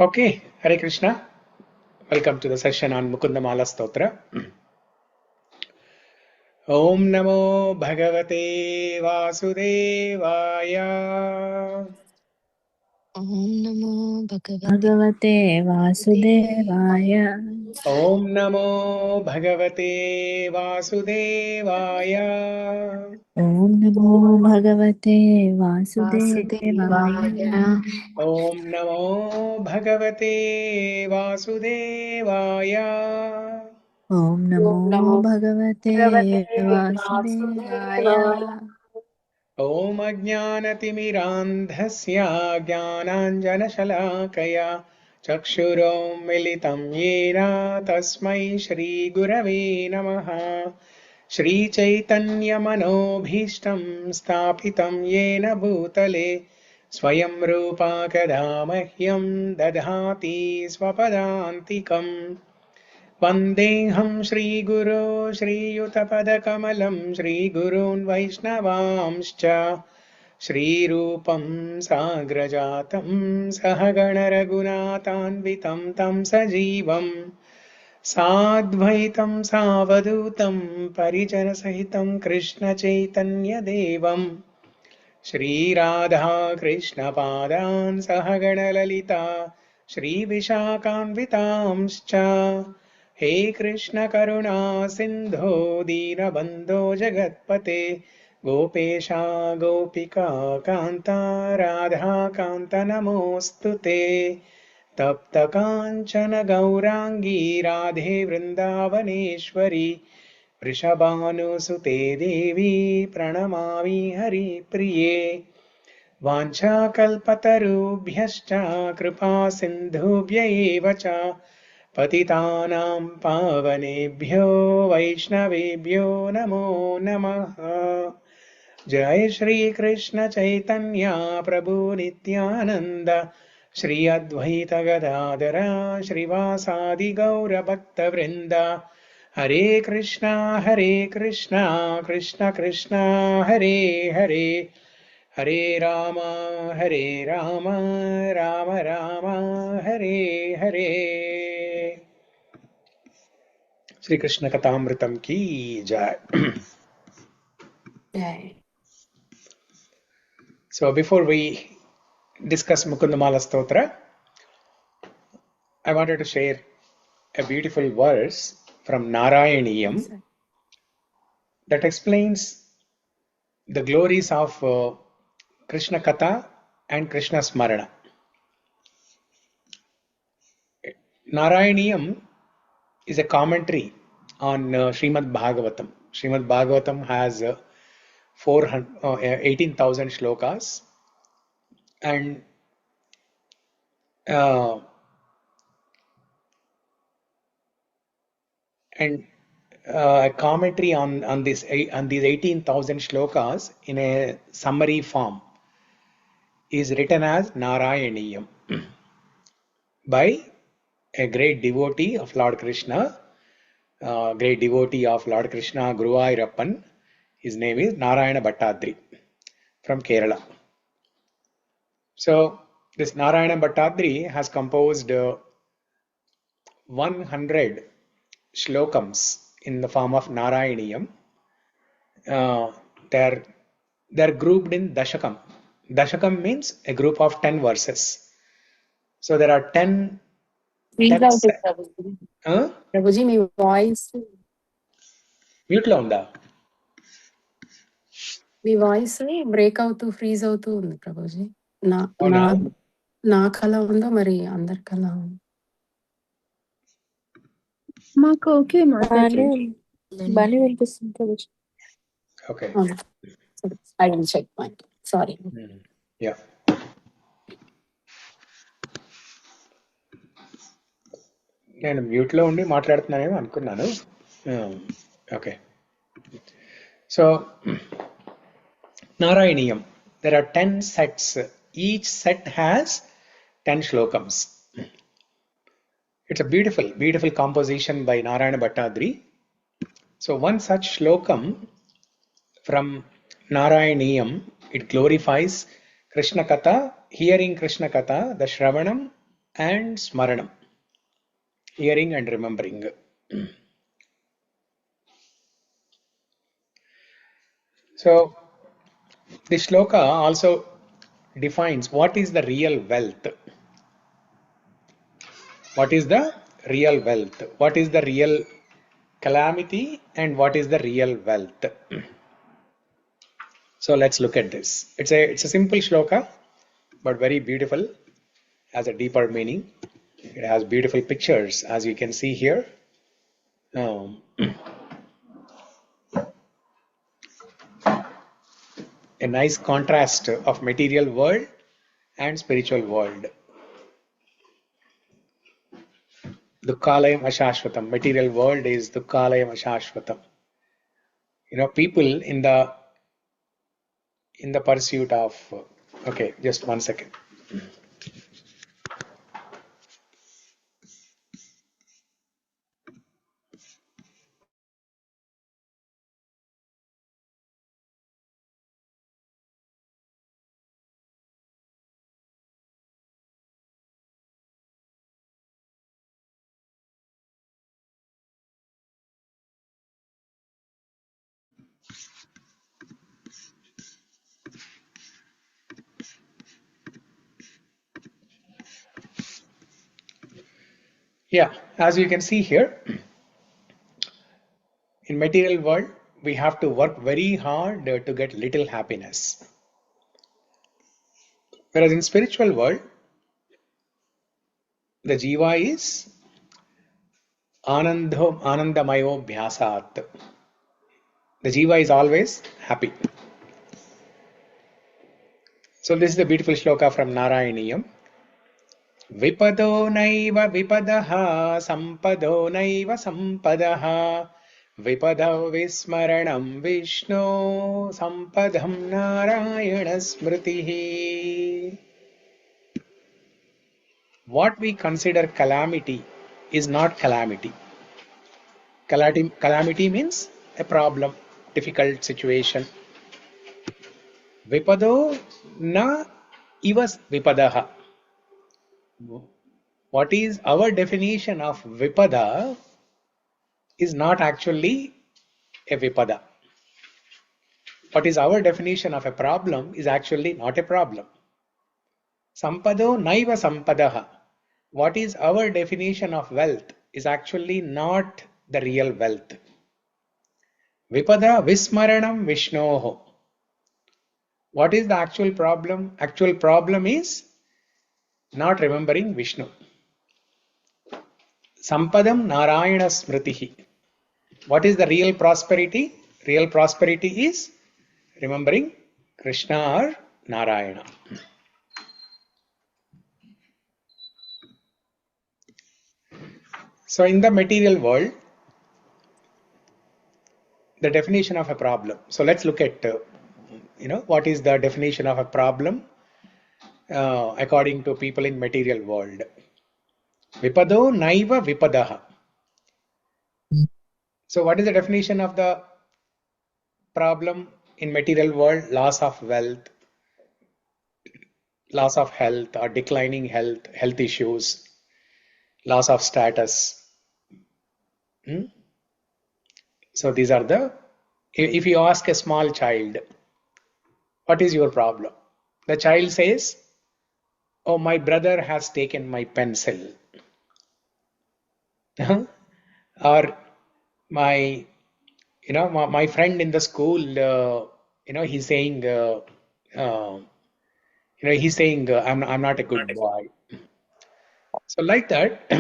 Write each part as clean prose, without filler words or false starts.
Okay, Hare Krishna. Welcome to the session on Mukunda-Mālā-Stotra. Om Namo Bhagavate Vasudevaya. Om Namo Bhagavate Vasudevaya. Om Namo Bhagavate Vasudevaya. Om Namo Bhagavate Vasudevaya. Om Namo Bhagavate Vasudevaya. Om Namo Bhagavate Vasudevaya. Om Ajnanatimirandhasya Jnananjanashalakaya Chakshurom Militam Yena Tasmai Shri Gurave Namaha. Shri Chaitanya Manobhishtam Sthapitam Yena Bhutale Swayam Rupa Kadamahyam Dadhati Swapadantikam. Vandeham Shri Guru Shri Yutapadakamalam Shri Gurun Vaishnavamscha Shri Rupam Sagrajatam Sahagana Raghunathanvitam Tam Sajivam Sadvaitam Savadutam Parijana Sahitam Krishna Chaitanya Devam Shri Radha Krishna Padan Sahagana Lalita Shri Vishakhanvitamscha He Krishna Karuna Sindho Dina Bandho Jagatpate Gopesha Gopika Kanta Radha Kanta Namostute Tapta Kanchana Gaurangi Radhe Vrindavaneshwari Vrishabhanusute Devi Pranamami Hari Priye Vanchakalpatarubhyascha Kripa Sindhubhya eva cha Patitanam Pavanebhyo Vaishnavebhyo Namo Namaha. Jai Shri Krishna Chaitanya Prabhu Nityananda Shri Advaita Gadadara Shrivasadi Gaura Bhakta Vrinda Hare Krishna Krishna Krishna Hare Hare Hare Rama Rama Rama Hare Hare. Shri Krishna Kathamritam ki jai. So before we discuss Mukunda-Mālā-Stotra, I wanted to share a beautiful verse from Narayaniyam that explains the glories of Krishna Katha and Krishna Smarana. Narayaniyam is a commentary on Srimad Bhagavatam. Srimad Bhagavatam has 18,000 shlokas and a commentary on these 18,000 shlokas in a summary form is written as Narayaniyam by a great devotee of Lord Krishna, Guruvayurappan. His name is Narayana Bhattadri from Kerala. So this Narayana Bhattadri has composed 100 shlokams in the form of Narayaniyam. They're grouped in Dashakam. Dashakam means a group of 10 verses. So there are 10. Prabhuji, my voice. Mute lo unda. Me voice break అవుతూ freeze అవుతూ ఉంది ప్రభుజీ. నాకు అలా ఉందో మరి అందరికి అలా ఉంది. మాకు ఓకే బాగానే వినిపిస్తుంది Prabhuji. Okay. I will check mine. Sorry. Yeah. నేను మ్యూట్ లో ఉండి మాట్లాడుతున్నానేమో అనుకున్నాను. Okay. So Narayaniyam, there are 10 sets. Each set has 10 shlokams. It's a beautiful composition by Narayana Bhattadri. So one such shlokam from Narayaniyam, it glorifies Krishna Katha, hearing Krishna Katha, the Shravanam and smaranam, hearing and remembering. So this shloka also defines what is the real wealth. What is the real wealth? What is the real calamity and what is the real wealth? So let's look at this. It's a simple shloka, but very beautiful, has a deeper meaning. It has beautiful pictures, as you can see here. A nice contrast of material world and spiritual world. Dukkalayam ashashvatam. Material world is dukkalayam ashashvatam. People in the pursuit of. Okay, just 1 second. Yeah, as you can see here, in material world, we have to work very hard to get little happiness. Whereas in spiritual world, the jiva is anandamayo bhyasat. The jiva is always happy. So this is the beautiful shloka from Narayaniyam. Vipado naiva vipadaha sampado naiva sampadaha vipada vismaranam vishno sampadam narayana smritihi. What we consider calamity is not calamity. Calamity means a problem, difficult situation. Vipado na ivas vipadaha. What is our definition of vipada is not actually a vipada. What is our definition of a problem is actually not a problem. Sampado naiva sampadaha. What is our definition of wealth is actually not the real wealth. Vipada vismaranam vishnoho. What is the actual problem? Actual problem is not remembering Vishnu. Sampadam narayana smritihi. What is the real prosperity? Real prosperity is remembering Krishna or Narayana. So in the material world, the definition of a problem. So let's look at what is the definition of a problem according to people in material world. Vipado naiva vipadaha. So what is the definition of the problem in material world? Loss of wealth, loss of health or declining health issues, loss of status. So these are if you ask a small child, what is your problem? The child says, oh, my brother has taken my pencil. Or my friend in the school, he's saying, I'm not a good boy. So like that,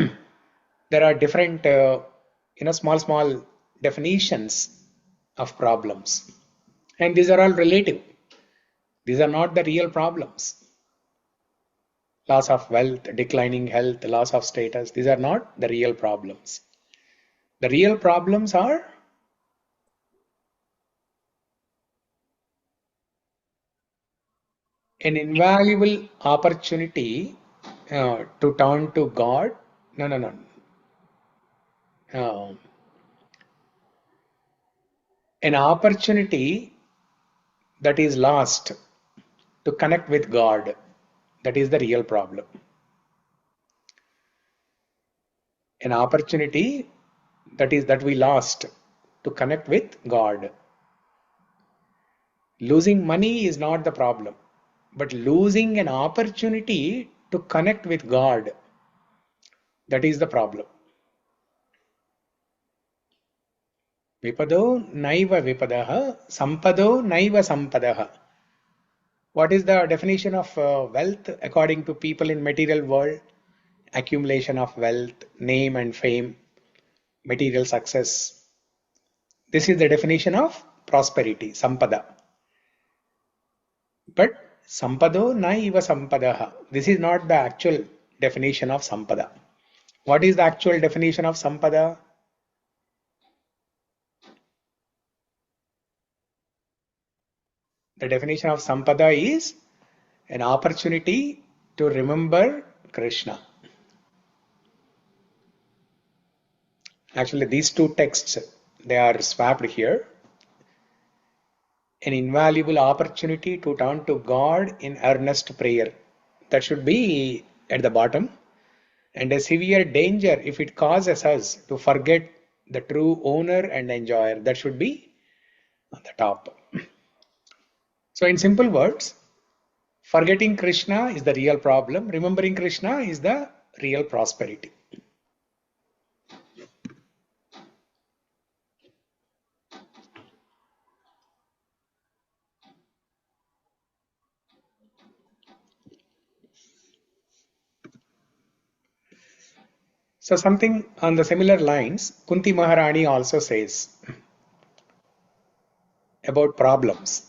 there are different, small definitions of problems. And these are all relative. These are not the real problems. Loss of wealth, declining health, loss of status. These are not the real problems. The real problems are an invaluable opportunity to turn to God. No. An opportunity that is lost to connect with God. That is the real problem. an opportunity that we lost to connect with God. Losing money is not the problem, but losing an opportunity to connect with God, that is the problem. Vipado naiva vipadaha, sampado naiva sampadaha. What is the definition of wealth according to people in material world? Accumulation of wealth, name and fame, material success. This is the definition of prosperity, sampada. But sampado naiva sampadaha. This is not the actual definition of sampada. What is the actual definition of sampada? The definition of sampada is an opportunity to remember Krishna. Actually, these two texts, they are swapped here. An invaluable opportunity to turn to God in earnest prayer. That should be at the bottom. And a severe danger if it causes us to forget the true owner and enjoyer. That should be on the top. So in simple words, forgetting Krishna is the real problem. Remembering Krishna is the real prosperity. So something on the similar lines, Kunti Maharani also says about problems.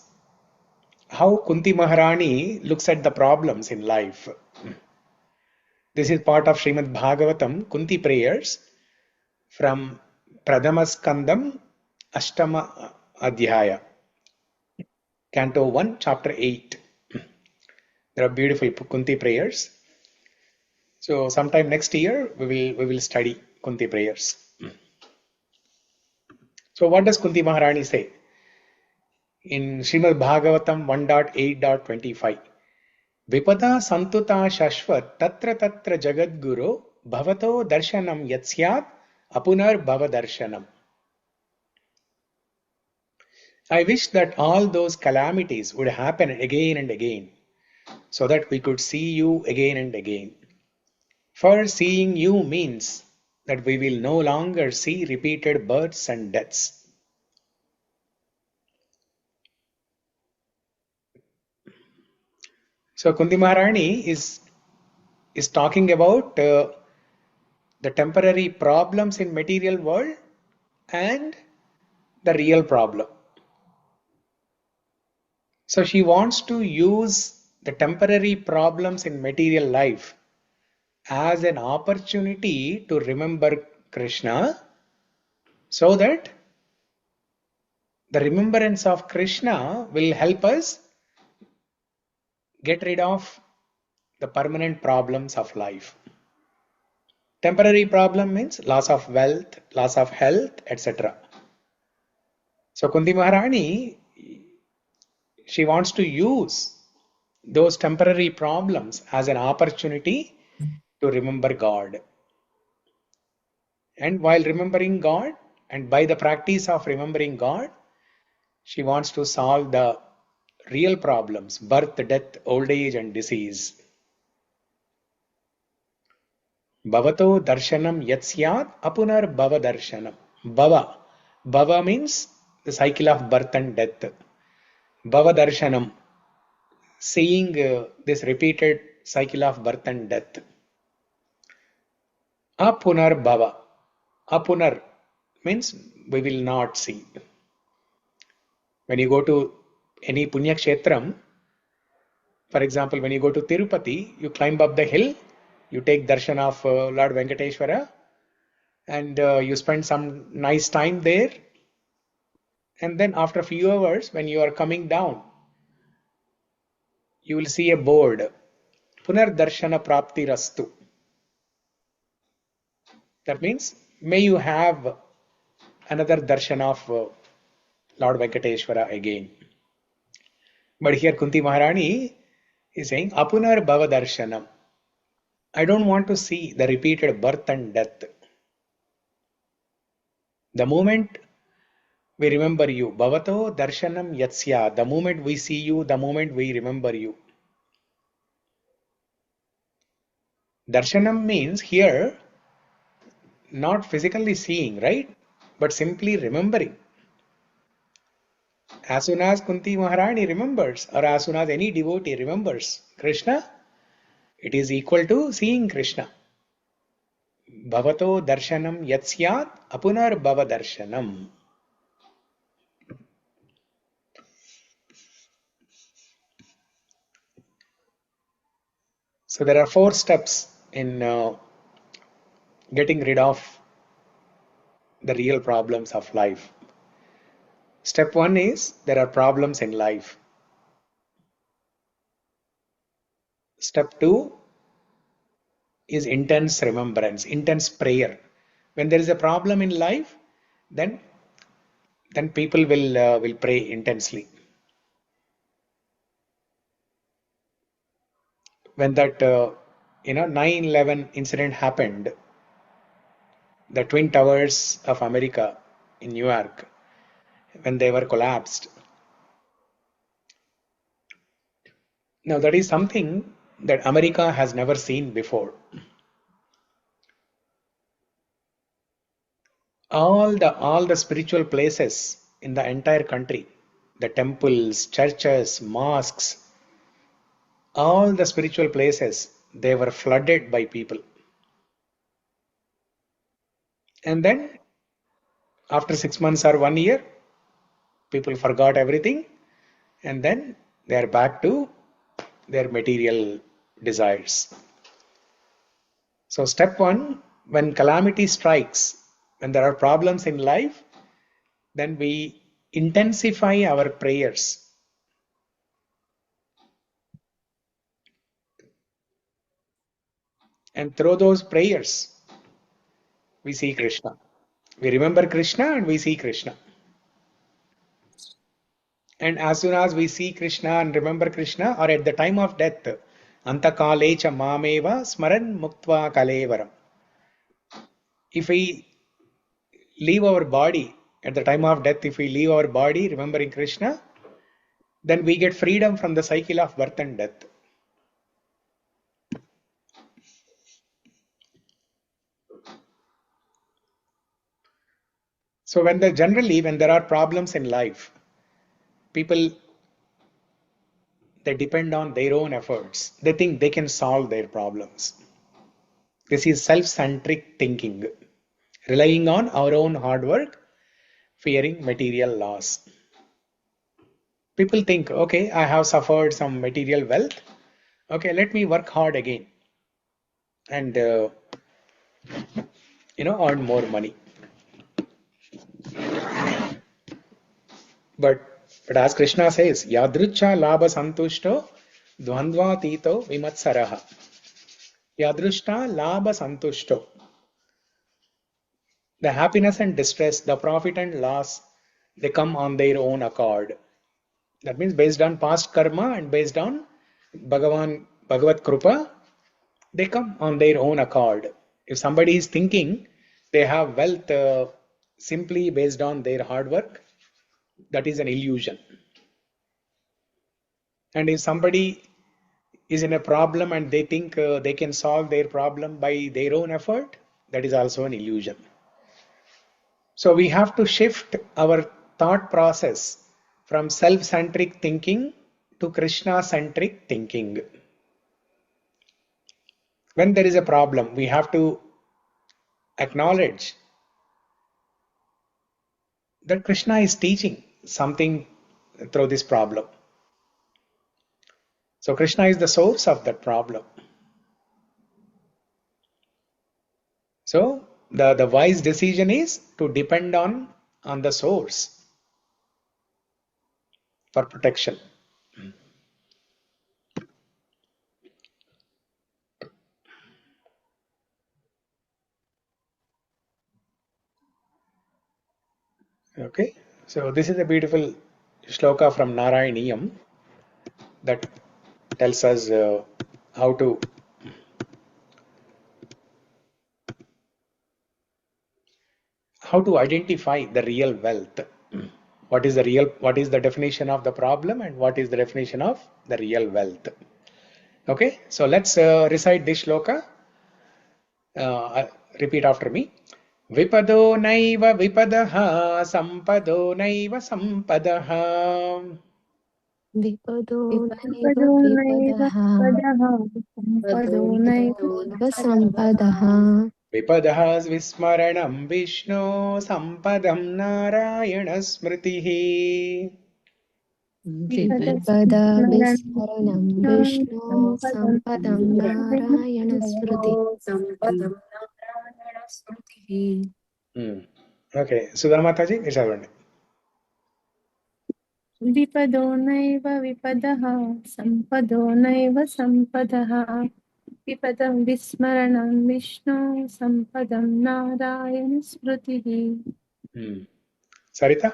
How Kunti Maharani looks at the problems in life. This is part of Srimad Bhagavatam, Kunti prayers from Pradhama Skandam, Ashtama Adhyaya, Canto 1, Chapter 8. There are beautiful Kunti prayers. So sometime next year we will study Kunti prayers. So what does Kunti Maharani say? In Srimad Bhagavatam 1.8.25, Vipada santuta shashvat tatra tatra jagadguru bhavato darshanam yatsyat apunar bhava darshanam. I wish that all those calamities would happen again and again, so that we could see you again and again. For seeing you means that we will no longer see repeated births and deaths. So Kunti Maharani is talking about the temporary problems in material world and the real problem. So she wants to use the temporary problems in material life as an opportunity to remember Krishna, so that the remembrance of Krishna will help us get rid of the permanent problems of life. Temporary problem means loss of wealth, loss of health, etc. So Kunti Maharani, she wants to use those temporary problems as an opportunity to remember God. And while remembering God, and by the practice of remembering God, she wants to solve the real problems: birth, death, old age and disease. Bhavato darshanam yatsyat apunar bhava darshanam. Bhava. Bhava means the cycle of birth and death. Bhava darshanam, seeing this repeated cycle of birth and death. Apunar bhava. Apunar means we will not see. When you go to any Punya Kshetram, for example, when you go to Tirupati, you climb up the hill, you take darshan of Lord Venkateshwara, and you spend some nice time there. And then after a few hours, when you are coming down, you will see a board, Punar Darshana Prapti Rastu. That means, may you have another darshan of Lord Venkateshwara again. But here Kunti Maharani is saying, Apunar Bhava Darshanam. I don't want to see the repeated birth and death. The moment we remember you, bhavato darshanam yatsya, the moment we see you, the moment we remember you. Darshanam means here not physically seeing, right? But simply remembering. As soon as Kunti Maharani remembers, or as soon as any devotee remembers Krishna, it is equal to seeing Krishna. Bhavato darshanam yatsyat apunar bhava darshanam. So there are 4 steps in getting rid of the real problems of life. Step 1 is there are problems in life. Step 2 is intense remembrance, intense prayer. When there is a problem in life, then people will pray intensely. When that 9/11 incident happened, the twin towers of America in New York, when they were collapsed. Now that is something that America has never seen before. All the spiritual places in the entire country, the temples, churches, mosques, all the spiritual places, they were flooded by people. And then after 6 months or 1 year, people forgot everything, and then they are back to their material desires. So step 1, when calamity strikes, when there are problems in life, then we intensify our prayers. And through those prayers, we see Krishna. We remember Krishna and we see Krishna. And as soon as we see Krishna and remember Krishna, or at the time of death, antakale cha mameva smaran muktva kalevaram. If we leave our body, at the time of death, if we leave our body remembering Krishna, then we get freedom from the cycle of birth and death. So generally when there are problems in life, people, they depend on their own efforts. They think they can solve their problems. This is self-centric thinking, relying on our own hard work, fearing material loss. People think, okay, I have suffered some material wealth. Okay, let me work hard again and earn more money. But as Krishna says, yadrucha labha santushto dvandva tito vimatsaraha. Yadrushta labha santushto. The happiness and distress, the profit and loss, they come on their own accord. That means based on past karma and based on Bhagavat Krupa, they come on their own accord. If somebody is thinking they have wealth simply based on their hard work, that is an illusion. And if somebody is in a problem and they think they can solve their problem by their own effort, that is also an illusion. So we have to shift our thought process from self-centric thinking to Krishna-centric thinking. When there is a problem, we have to acknowledge that Krishna is teaching something through this problem. So Krishna is the source of that problem. So the wise decision is to depend on the source for protection. Okay, so this is a beautiful shloka from Narayaniyam that tells us how how to identify the real wealth. What is the definition of the problem and what is the definition of the real wealth? Okay, so let's recite this shloka. Repeat after me. Vipado naiva vipadaha sampado naiva sampadaha. विपदो नैव विपदो नैव विपदः विपदः विपदो नैव सम्पदः Vipadaha vismaranam Vishnu sampadam narayana smritihi. विपदा विस्मरणं विष्णो सम्पदं नारायणस्मृतिः सम्पदं नारायणस्मृतिः. Okay, Sudha Mataji, Ishavani. विपदो नैव विपदः सम्पदो नैव सम्पदः विपदं विस्मरणं विष्णु सम्पदं नारायण स्मृतिः. Sarita?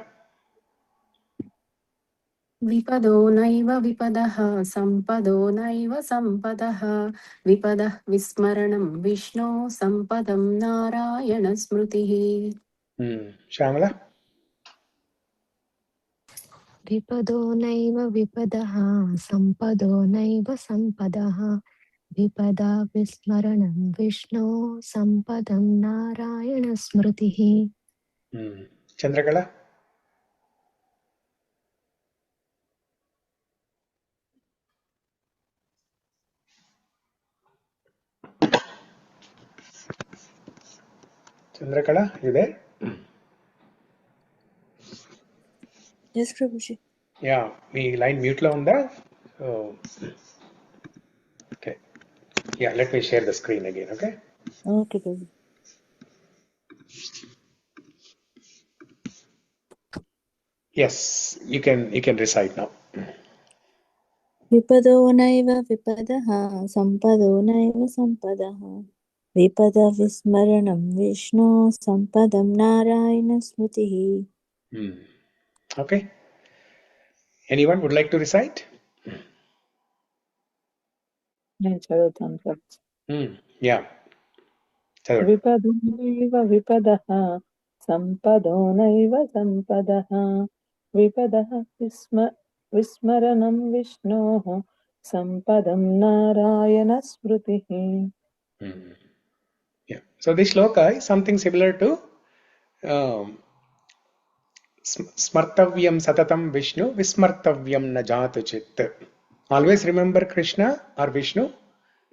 विपदो नैव विपदः सम्पदो नैव सम्पदः विपदः विस्मरणं विष्णो सम्पदं नारायणस्मृतिः. Shamala? विपदो नैव विपदः सम्पदो नैव सम्पदः विपदा विस्मरणं विष्णो सम्पदं नारायणस्मृतिः. Chandrakala? Chandrakala, you there? Yes, Prabhuji. Yeah, me line mute lo unda. So, okay. Yeah, let me share the screen again, okay? Okay, Prabhuji. Yes, you can recite now. विपदो नैव विपदः सम्पदो नैव सम्पदः विपद विस्मरणं विष्णु सम्पदं नारायण स्मृतिः. Okay. Anyone would like to recite? Yeah. विपदो नैव विपदः सम्पदो नैव सम्पदः विपदः विस्मरणं विष्णोः सम्पदं नारायण स्मृतिः. Yeah. So this shloka is something similar to smartavyam satatam Vishnu vismartavyam na jatu chit. Always remember Krishna or Vishnu.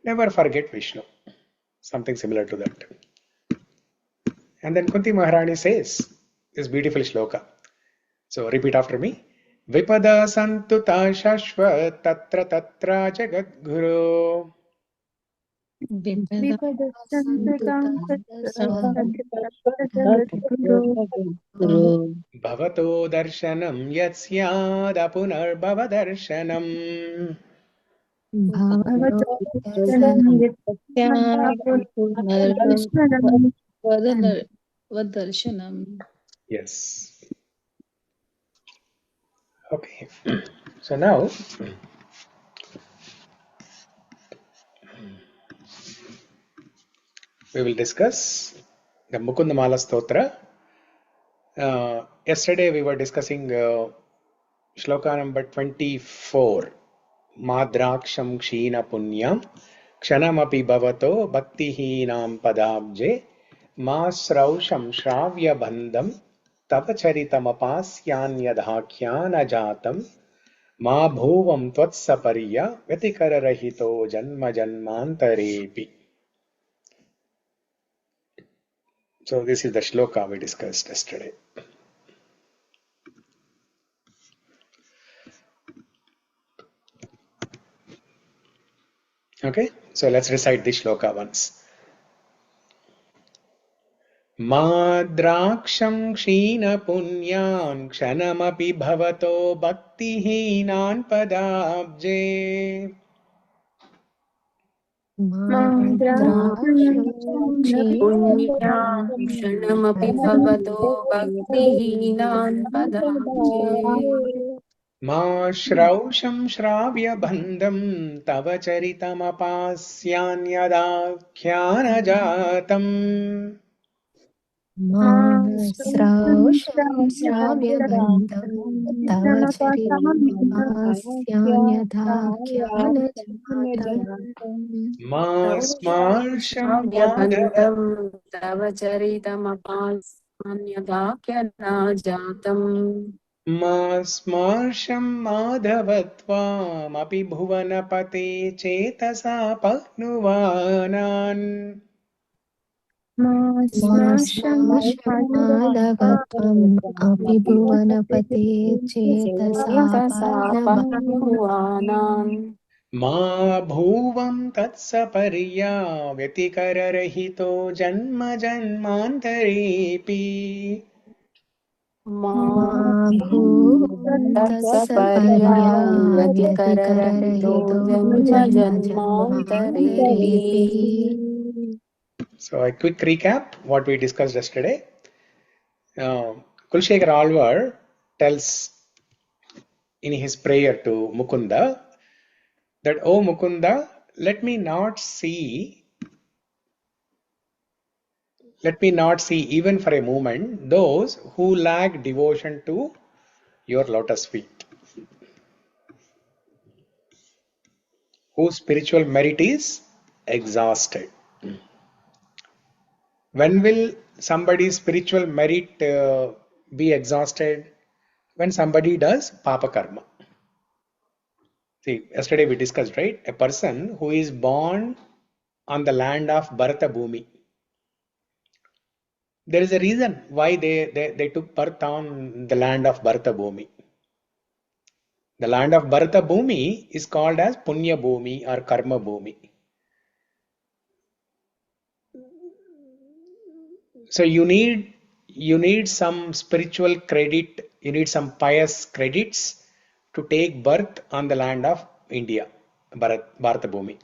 Never forget Vishnu. Something similar to that. And then Kunti Maharani says this beautiful shloka. So repeat after me. Vipada santuta shashva tatra tatra jagadguru. Bhavato darshanam yasyada punarbhava darshanam. Yes. Okay. So now we will discuss the Mukunda-Mālā-Stotra. Yesterday we were discussing shloka number 24. Madraksham kshina punyam kshanamapi bhavato bhaktihinam padabje masrausham shravya bandham tava charitamapasyaniyadhakyana jatam ma bhuvam tvatsaparya vyatikararahito janma janmantarepi. So this is the shloka we discussed yesterday. Okay, so let's recite this shloka once. Madraksham kshina punyan kshanamapi bhavato bhaktihinan padabje. क्षणमपि भवतो भक्तिहीनान् पदाब्जे Ma shrausham shravya bandham tava charitamapasyanyadathyana jatam. स्रौषं श्राव्यबन्धं तव चरितमपास्यान्यथाख्यानजातम् मा स्मार्षं माधव श्राव्यबन्धं तव चरितमपास्यान्यथाख्यानजातम् मा स्मार्षं माधवत्वामपि भुवनपते चेतसा पह्नुवानान् माधवत्वम् अपि भुवनपते चेतसा पह्नवानान् मा भुवं तत्सपर्या व्यतिकररहितो जन्म जन्मान्तरेऽपि मा भूवं तत्सपर्या व्यतिकररहितो जन्म जन्मान्तरेऽपि. So a quick recap what we discussed yesterday. Kulshekar Alvar tells in his prayer to Mukunda that, "O Mukunda, let me not see even for a moment those who lack devotion to your lotus feet, whose spiritual merit is exhausted." When will somebody's spiritual merit be exhausted? When somebody does papa karma. See, yesterday we discussed, right? A person who is born on the land of Bharata Bhumi. There is a reason why they took birth on the land of Bharata Bhumi. The land of Bharata Bhumi is called as Punya Bhumi or Karma Bhumi. So you need some spiritual credit, you need some pious credits to take birth on the land of India, Bharata Bhumi.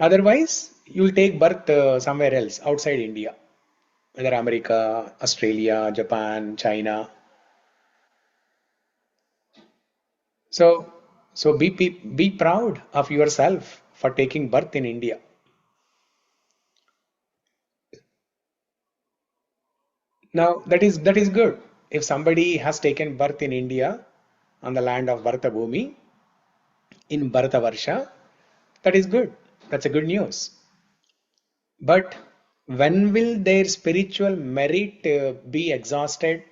Otherwise, you will take birth somewhere else outside India, whether America, Australia, Japan, China. So be proud of yourself for taking birth in India. Now that is good. If somebody has taken birth in India on the land of Bharata Bhumi in Bharata Varsha, that is good. That's a good news. But when will their spiritual merit be exhausted?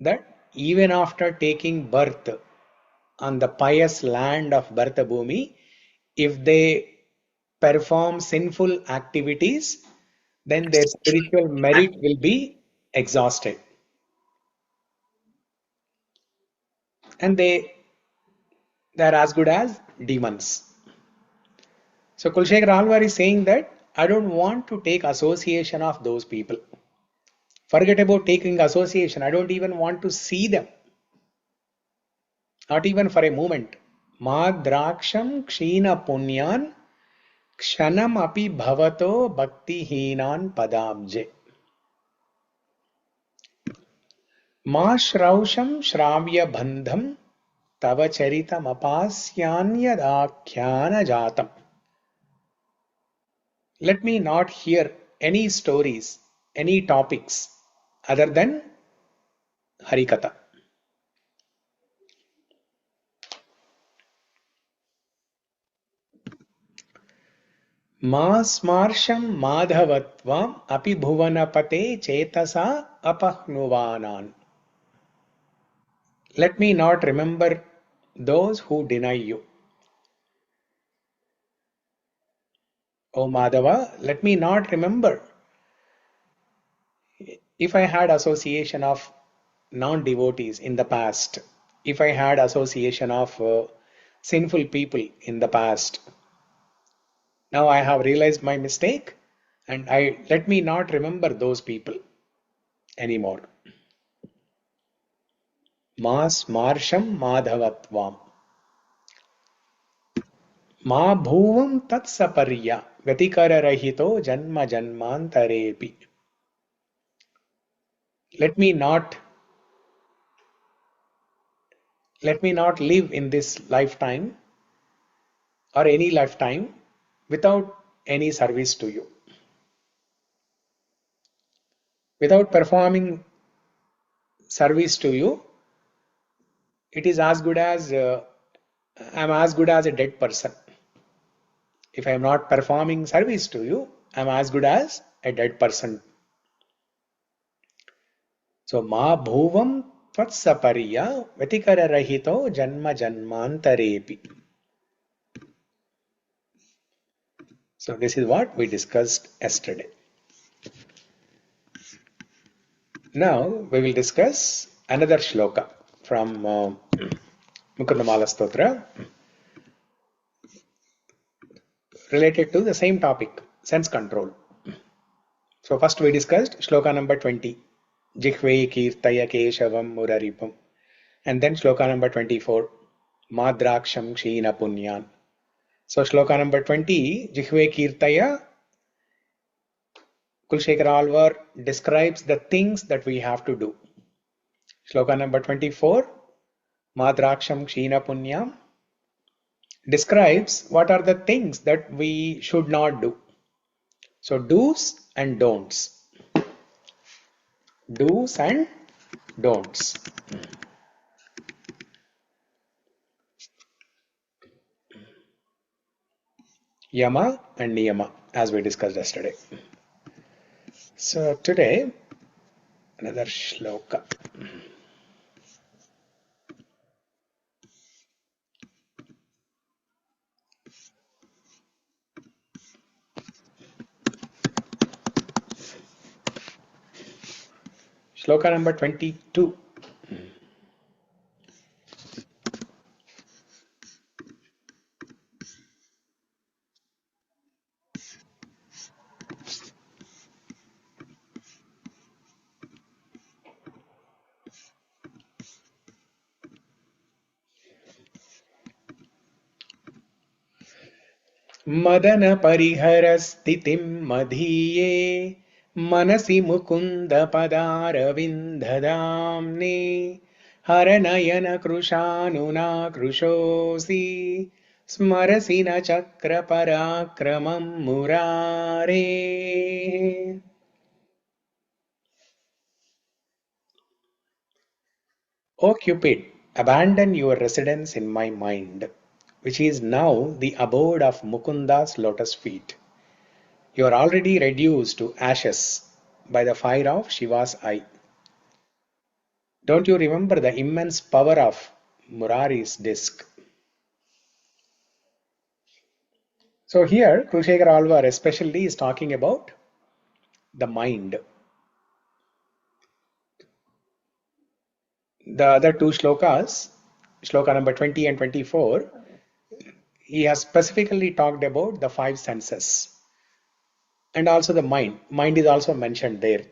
That even after taking birth on the pious land of Bharata Bhumi, if they perform sinful activities, then their spiritual merit will be exhausted. And they are as good as demons. So Kulshekar Alvar is saying that I don't want to take association of those people. Forget about taking association. I don't even want to see them. Not even for a moment. Madraksham kshina punyan kshanam api bhavato bhakti heenan padamje. Ma shrausham shravya bandham tava charitam apasyanyadakhyana jatam. Let me not hear any stories, any topics other than Harikatha. Ma smarsham madhavatvam api bhuvanapate chetasa apahnuvanan. Let me not remember those who deny you. O Madhava, let me not remember. If I had association of non-devotees in the past, if I had association of sinful people in the past, now I have realized my mistake and let me not remember those people anymore. Mas marsham madhavatvam. Ma bhuvam tat saparya vyatikara rahito janma janmantarepi. Let me not live in this lifetime or any lifetime without any service to you. Without performing service to you, it is as good as I'm as good as a dead person. If I am not performing service to you, I am as good as a dead person. So, ma bhuvam tvatsapariya vatikara rahito janma janmantarepi. So, this is what we discussed yesterday. Now, we will discuss another shloka from Mukunda-Mālā-Stotra related to the same topic, sense control. So, first we discussed shloka number 20. Jihve kirtaya keshavam muraripam. And then shloka number 24. Madraksham kshina punyan. So shloka number 20. Jihve kirtaya. Kulshekara Alvar describes the things that we have to do. Shloka number 24. Madraksham kshina punyam describes what are the things that we should not do. So do's and don'ts. Do's and don'ts. Yama and niyama, as we discussed yesterday. So today, another shloka. Shloka number 22. Madana parihara sthitim madīye manasi mukunda-padāravinda-dhāmni hara-nayana-kr śānunā smarasi cakra-parākramam murāreh. O Cupid, abandon your residence in my mind, which is now the abode of Mukunda's lotus feet. You are already reduced to ashes by the fire of Shiva's eye. Don't you remember the immense power of Murari's disc? So here, Kulshekara Alvar especially is talking about the mind. The other two shlokas, shloka number 20 and 24, he has specifically talked about the five senses and also the mind. Mind is also mentioned there.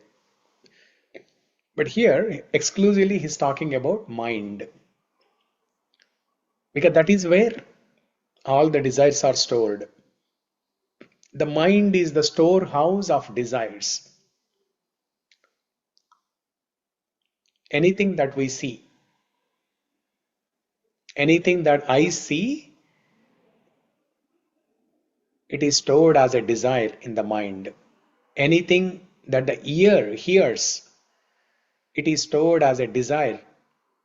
But here, exclusively, he's talking about mind. Because that is where all the desires are stored. The mind is the storehouse of desires. Anything that we see, anything that I see, it is stored as a desire in the mind. Anything that the ear hears, it is stored as a desire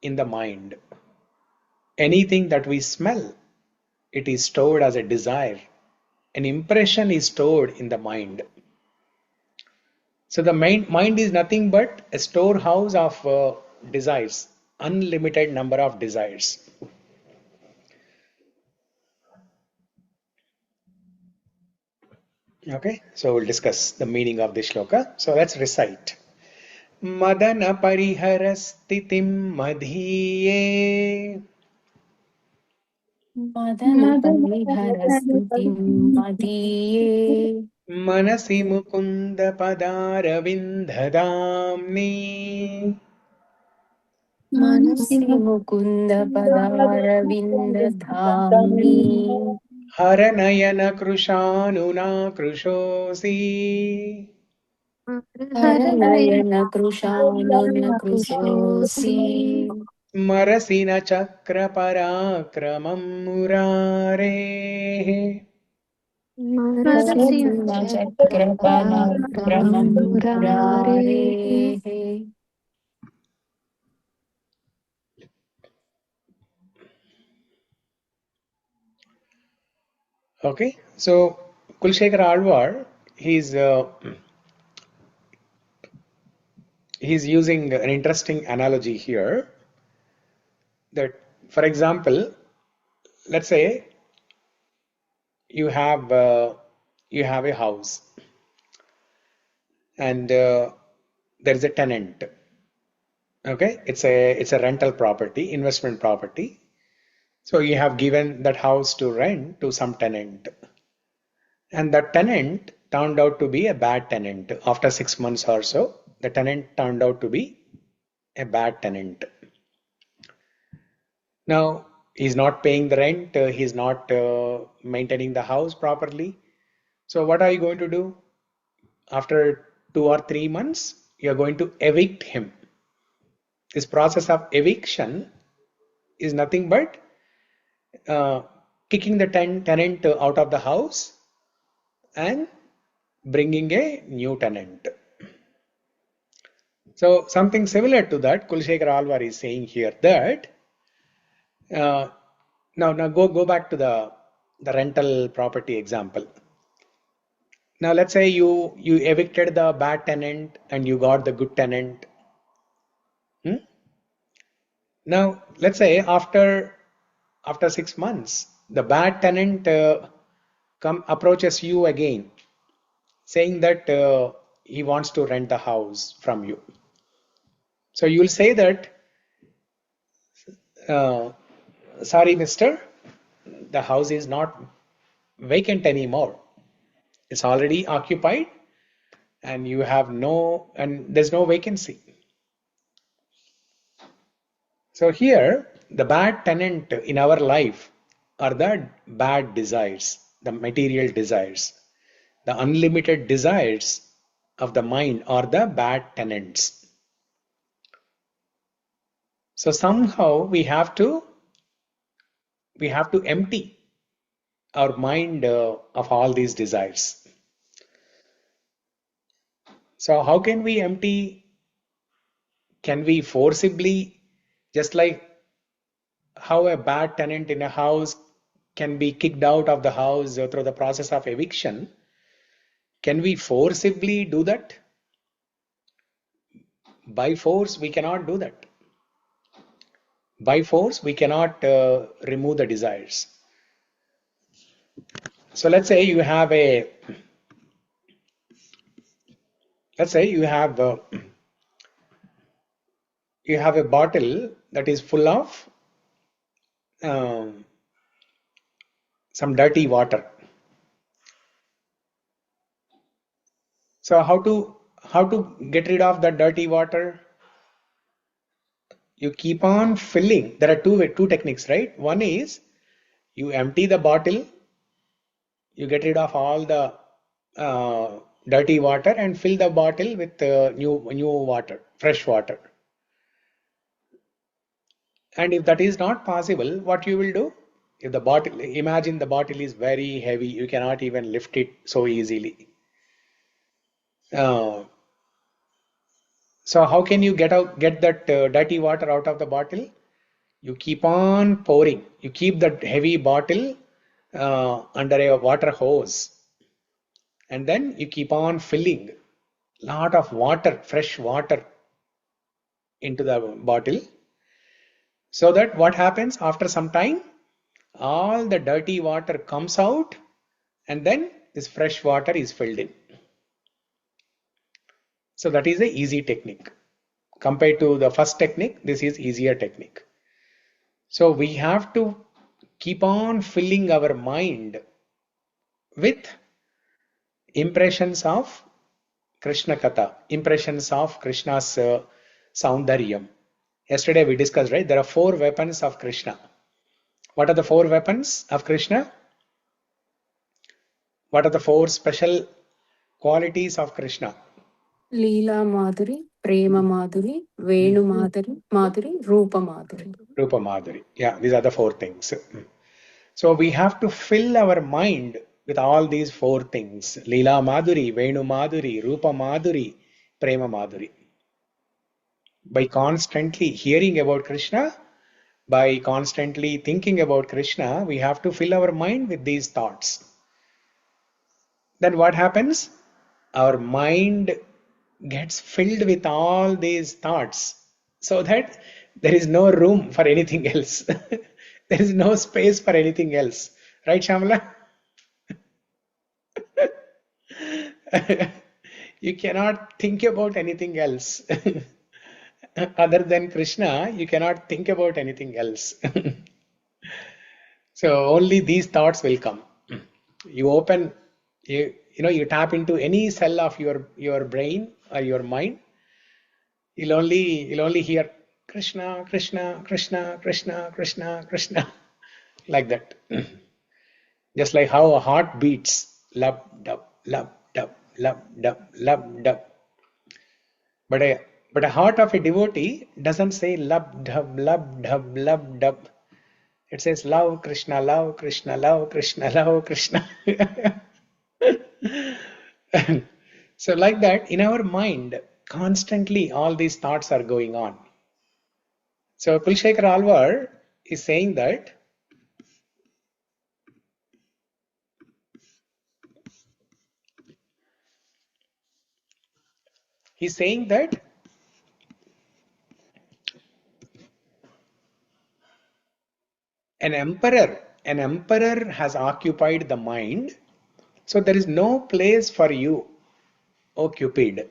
in the mind. Anything that we smell, it is stored as a desire. An impression is stored in the mind. So the mind is nothing but a storehouse of desires, unlimited number of desires. Okay, so we'll discuss the meaning of this shloka. So let's recite. Madana parihara sthitim madīye. Madana parihara sthitim madīye. Manasi mukunda-padāravinda-dhāmni. Manasi mukunda-padāravinda-dhāmni. hara-nayana-kr śānunā hara-nayana-kr śānunā smarasi cakra-parākramam murāreh. cakra-parākramam murāreh. Okay, so Kulshekara Alvar, he's using an interesting analogy here. That, for example, let's say you have a house, and there's a tenant. Okay, it's a rental property, investment property. So you have given that house to rent to some tenant, and that tenant turned out to be a bad tenant. After 6 months or so, the tenant turned out to be a bad tenant. Now he's not paying the rent, he's not maintaining the house properly. So what are you going to do? After 2 or 3 months, you're going to evict him. This process of eviction is nothing but kicking the tenant out of the house and bringing a new tenant. So something similar to that, Kulshekara Alvar is saying here that now go back to the rental property example. Now let's say you evicted the bad tenant and you got the good tenant. Now let's say after 6 months, the bad tenant approaches you again, saying that he wants to rent the house from you. So you'll say that, sorry mister, the house is not vacant anymore. It's already occupied and there's no vacancy. So here, the bad tenant in our life are the bad desires, the material desires. The unlimited desires of the mind are the bad tenants. So somehow we have to empty our mind of all these desires. So how can we empty? Can we forcibly, just like how a bad tenant in a house can be kicked out of the house through the process of eviction, can we forcibly do that? By force, we cannot do that. By force, we cannot remove the desires. So let's say you have a bottle that is full of some dirty water. So how to get rid of that dirty water? You keep on filling. There are two techniques, right? One is you empty the bottle, you get rid of all the dirty water and fill the bottle with new water, fresh water. And if that is not possible, what you will do? If the bottle, imagine the bottle is very heavy, you cannot even lift it so easily. So how can you get that dirty water out of the bottle? You keep on pouring. You keep that heavy bottle under a water hose, and then you keep on filling lot of water, fresh water, into the bottle, so that what happens after some time, all the dirty water comes out, and then this fresh water is filled in. So that is a easy technique. Compared to the first technique, this is easier technique. So we have to keep on filling our mind with impressions of Krishna Katha, impressions of Krishna's Saundaryam. Yesterday we discussed, right? There are 4 weapons of Krishna. What are the 4 weapons of Krishna? What are the 4 special qualities of Krishna? Leela Madhuri, Prema Madhuri, Venu Madhuri, Rupa Madhuri. Rupa Madhuri. Yeah, these are the 4 things. So we have to fill our mind with all these four things: Leela Madhuri, Venu Madhuri, Rupa Madhuri, Prema Madhuri. By constantly hearing about Krishna, by constantly thinking about Krishna, we have to fill our mind with these thoughts. Then what happens? Our mind gets filled with all these thoughts so that there is no room for anything else. There is no space for anything else. Right, Shamala? You cannot think about anything else. Other than Krishna, you cannot think about anything else. So only these thoughts will come. You open, you tap into any cell of your brain or your mind. You'll only hear Krishna, Krishna, Krishna, Krishna, Krishna, Krishna, like that. Just like how a heart beats, lub dub, lub dub, lub dub, lub dub. But a heart of a devotee doesn't say lub dub, lub dub, lub dub. It says love Krishna, love Krishna, love Krishna, love Krishna. So like that, in our mind, constantly all these thoughts are going on. So Kulshekar Alvar is saying that an emperor has occupied the mind, so there is no place for you, O Cupid.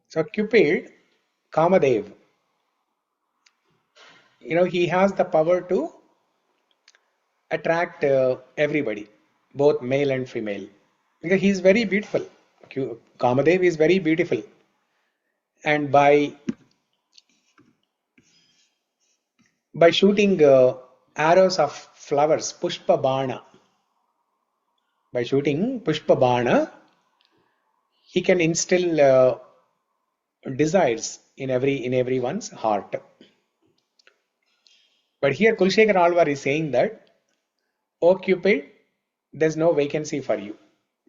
So Cupid, Kamadev, he has the power to attract everybody, both male and female, because he is very beautiful. Kamadev is very beautiful, and by shooting arrows of flowers, pushpa bana, by shooting pushpa bana, he can instill desires in everyone's heart. But here Kulshekar Alvar is saying that, "O Cupid, there's no vacancy for you.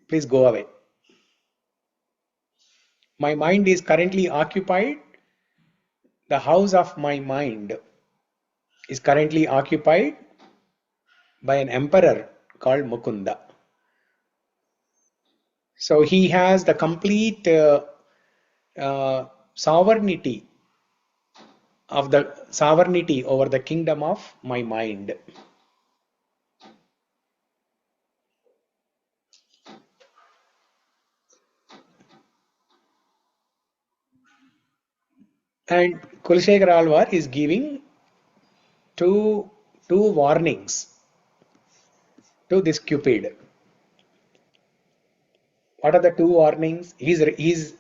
Please go away. My mind is currently occupied. The house of my mind is currently occupied by an emperor called Mukunda. So he has the complete sovereignty over the kingdom of my mind." And Kulshekar Alvar is giving two warnings to this Cupid. What are the two warnings? He's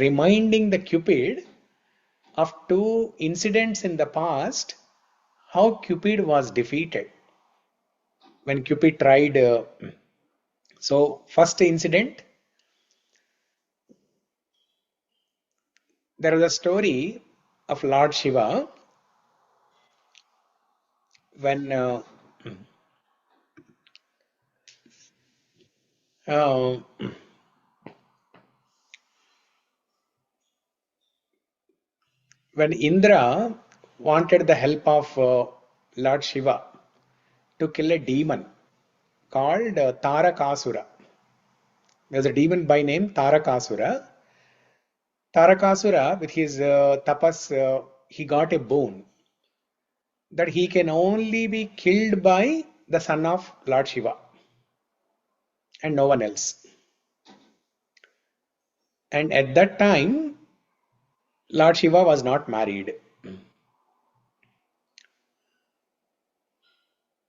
reminding the Cupid of two incidents in the past, how Cupid was defeated when Cupid tried. So first incident, there is a story of Lord Siva when when Indra wanted the help of Lord Shiva to kill a demon called Tarakasura. There's a demon by name Tarakasura. Tarakasura, with his tapas, he got a boon that he can only be killed by the son of Lord Shiva and no one else. And at that time, Lord Shiva was not married.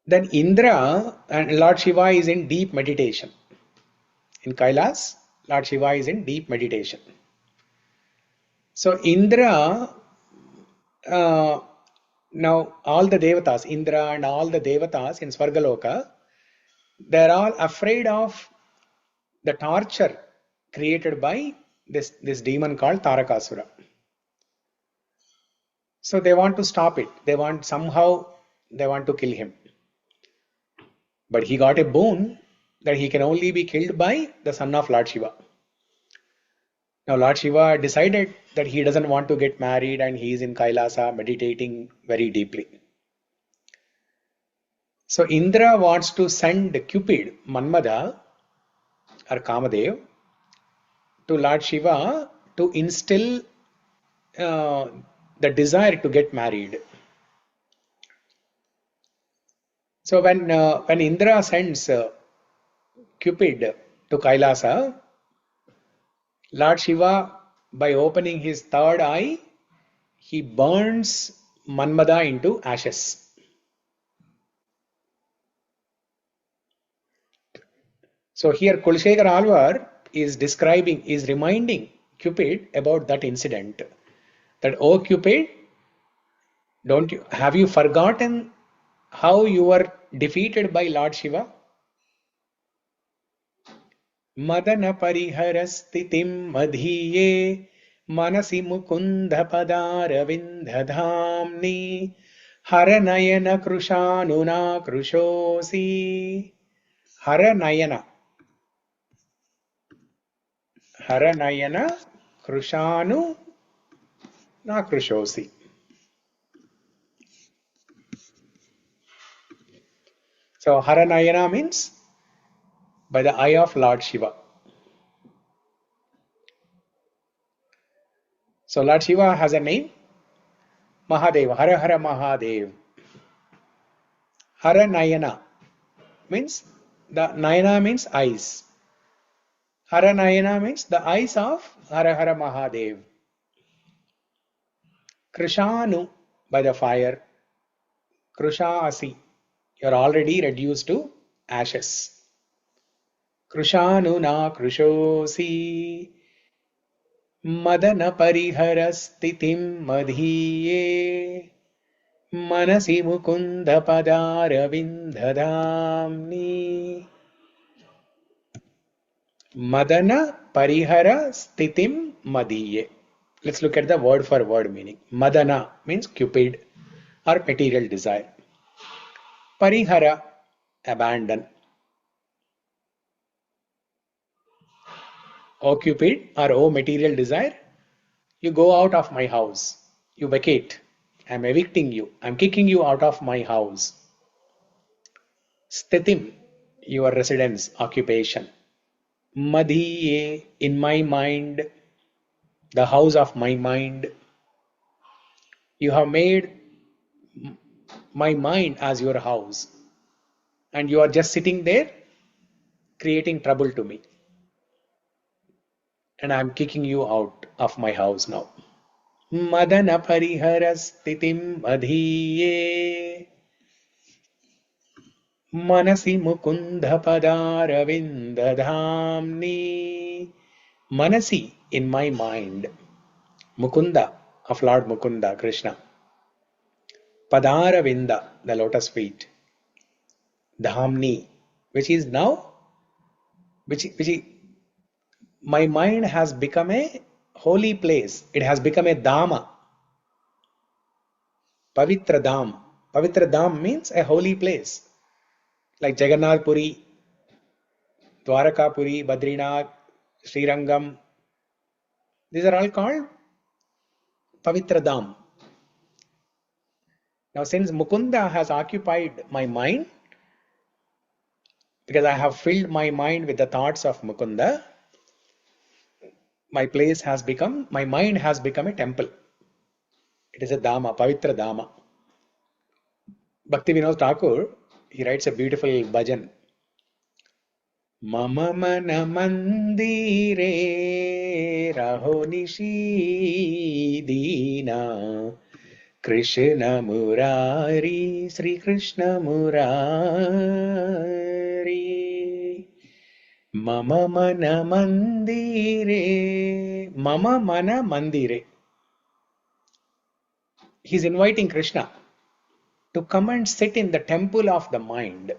Then Indra and Lord Shiva is in deep meditation. In Kailas, Lord Shiva is in deep meditation. So Indra, now all the devatas, Indra and all the devatas in Swargaloka, they're all afraid of the torture created by this demon called Tarakasura. So they want to stop it. They want to kill him. But he got a boon that he can only be killed by the son of Lord Shiva. Now Lord Shiva decided that he doesn't want to get married and he is in Kailasa meditating very deeply. So Indra wants to send Cupid, Manmada or Kamadev, to Lord Shiva to instill the desire to get married. So when Indra sends Cupid to Kailasa, Lord Shiva, by opening his third eye, he burns Manmada into ashes. So here Kulshekar Alvar is reminding Cupid about that incident. That, oh Cupid, have you forgotten how you were defeated by Lord Shiva? Madana parihara sthitim madīye manasi mukunda-padāravinda-dhāmni hara-nayana-kr śānunā śo'si. hara-nayana-kr śānunā. So hara-nayana means by the eye of Lord Shiva. So Lord Shiva has a name, Mahadeva, Hara Hara Mahadev. Hara-nayana means, the Nayana means eyes. Hara-nayana means the eyes of Hara Hara Mahadev. Krishanu, by the fire. Krushasi, you are already reduced to ashes. Krishānunā śo'si. Madana parihara sthitim madīye manasi mukunda-padāravinda-dhāmni. Madana parihara sthitim madīye. Let's look at the word for word meaning. Madana means Cupid or material desire. Parihara, abandon. O Cupid or O material desire, you go out of my house. You vacate. I am evicting you. I am kicking you out of my house. Sthitim, your residence, occupation. Madīye, in my mind, the house of my mind. You have made my mind as your house. And you are just sitting there creating trouble to me. And I am kicking you out of my house now. Madana parihara sthitim madīye manasi mukunda-padāravinda-dhāmni. Manasi, in my mind. Mukunda, of Lord Mukunda, Krishna. Padāravinda, the lotus feet. Dhāmni, which is now, my mind has become a holy place. It has become a Dhama. Pavitra Dham. Pavitra Dham means a holy place. Like Jagannath Puri, Dwaraka Puri, Badrinath, Srirangam. These are all called Pavitra Dham. Now since Mukunda has occupied my mind, because I have filled my mind with the thoughts of Mukunda, my mind has become a temple. It is a Dhama, Pavitra Dhama. Bhakti Vinod Thakur, he writes a beautiful bhajan. Mama mana mandire raho nishi dina Krishna Murari, Sri Krishna Murari. Mama mana mandire, Mama mana mandire. He is inviting Krishna to come and sit in the temple of the mind.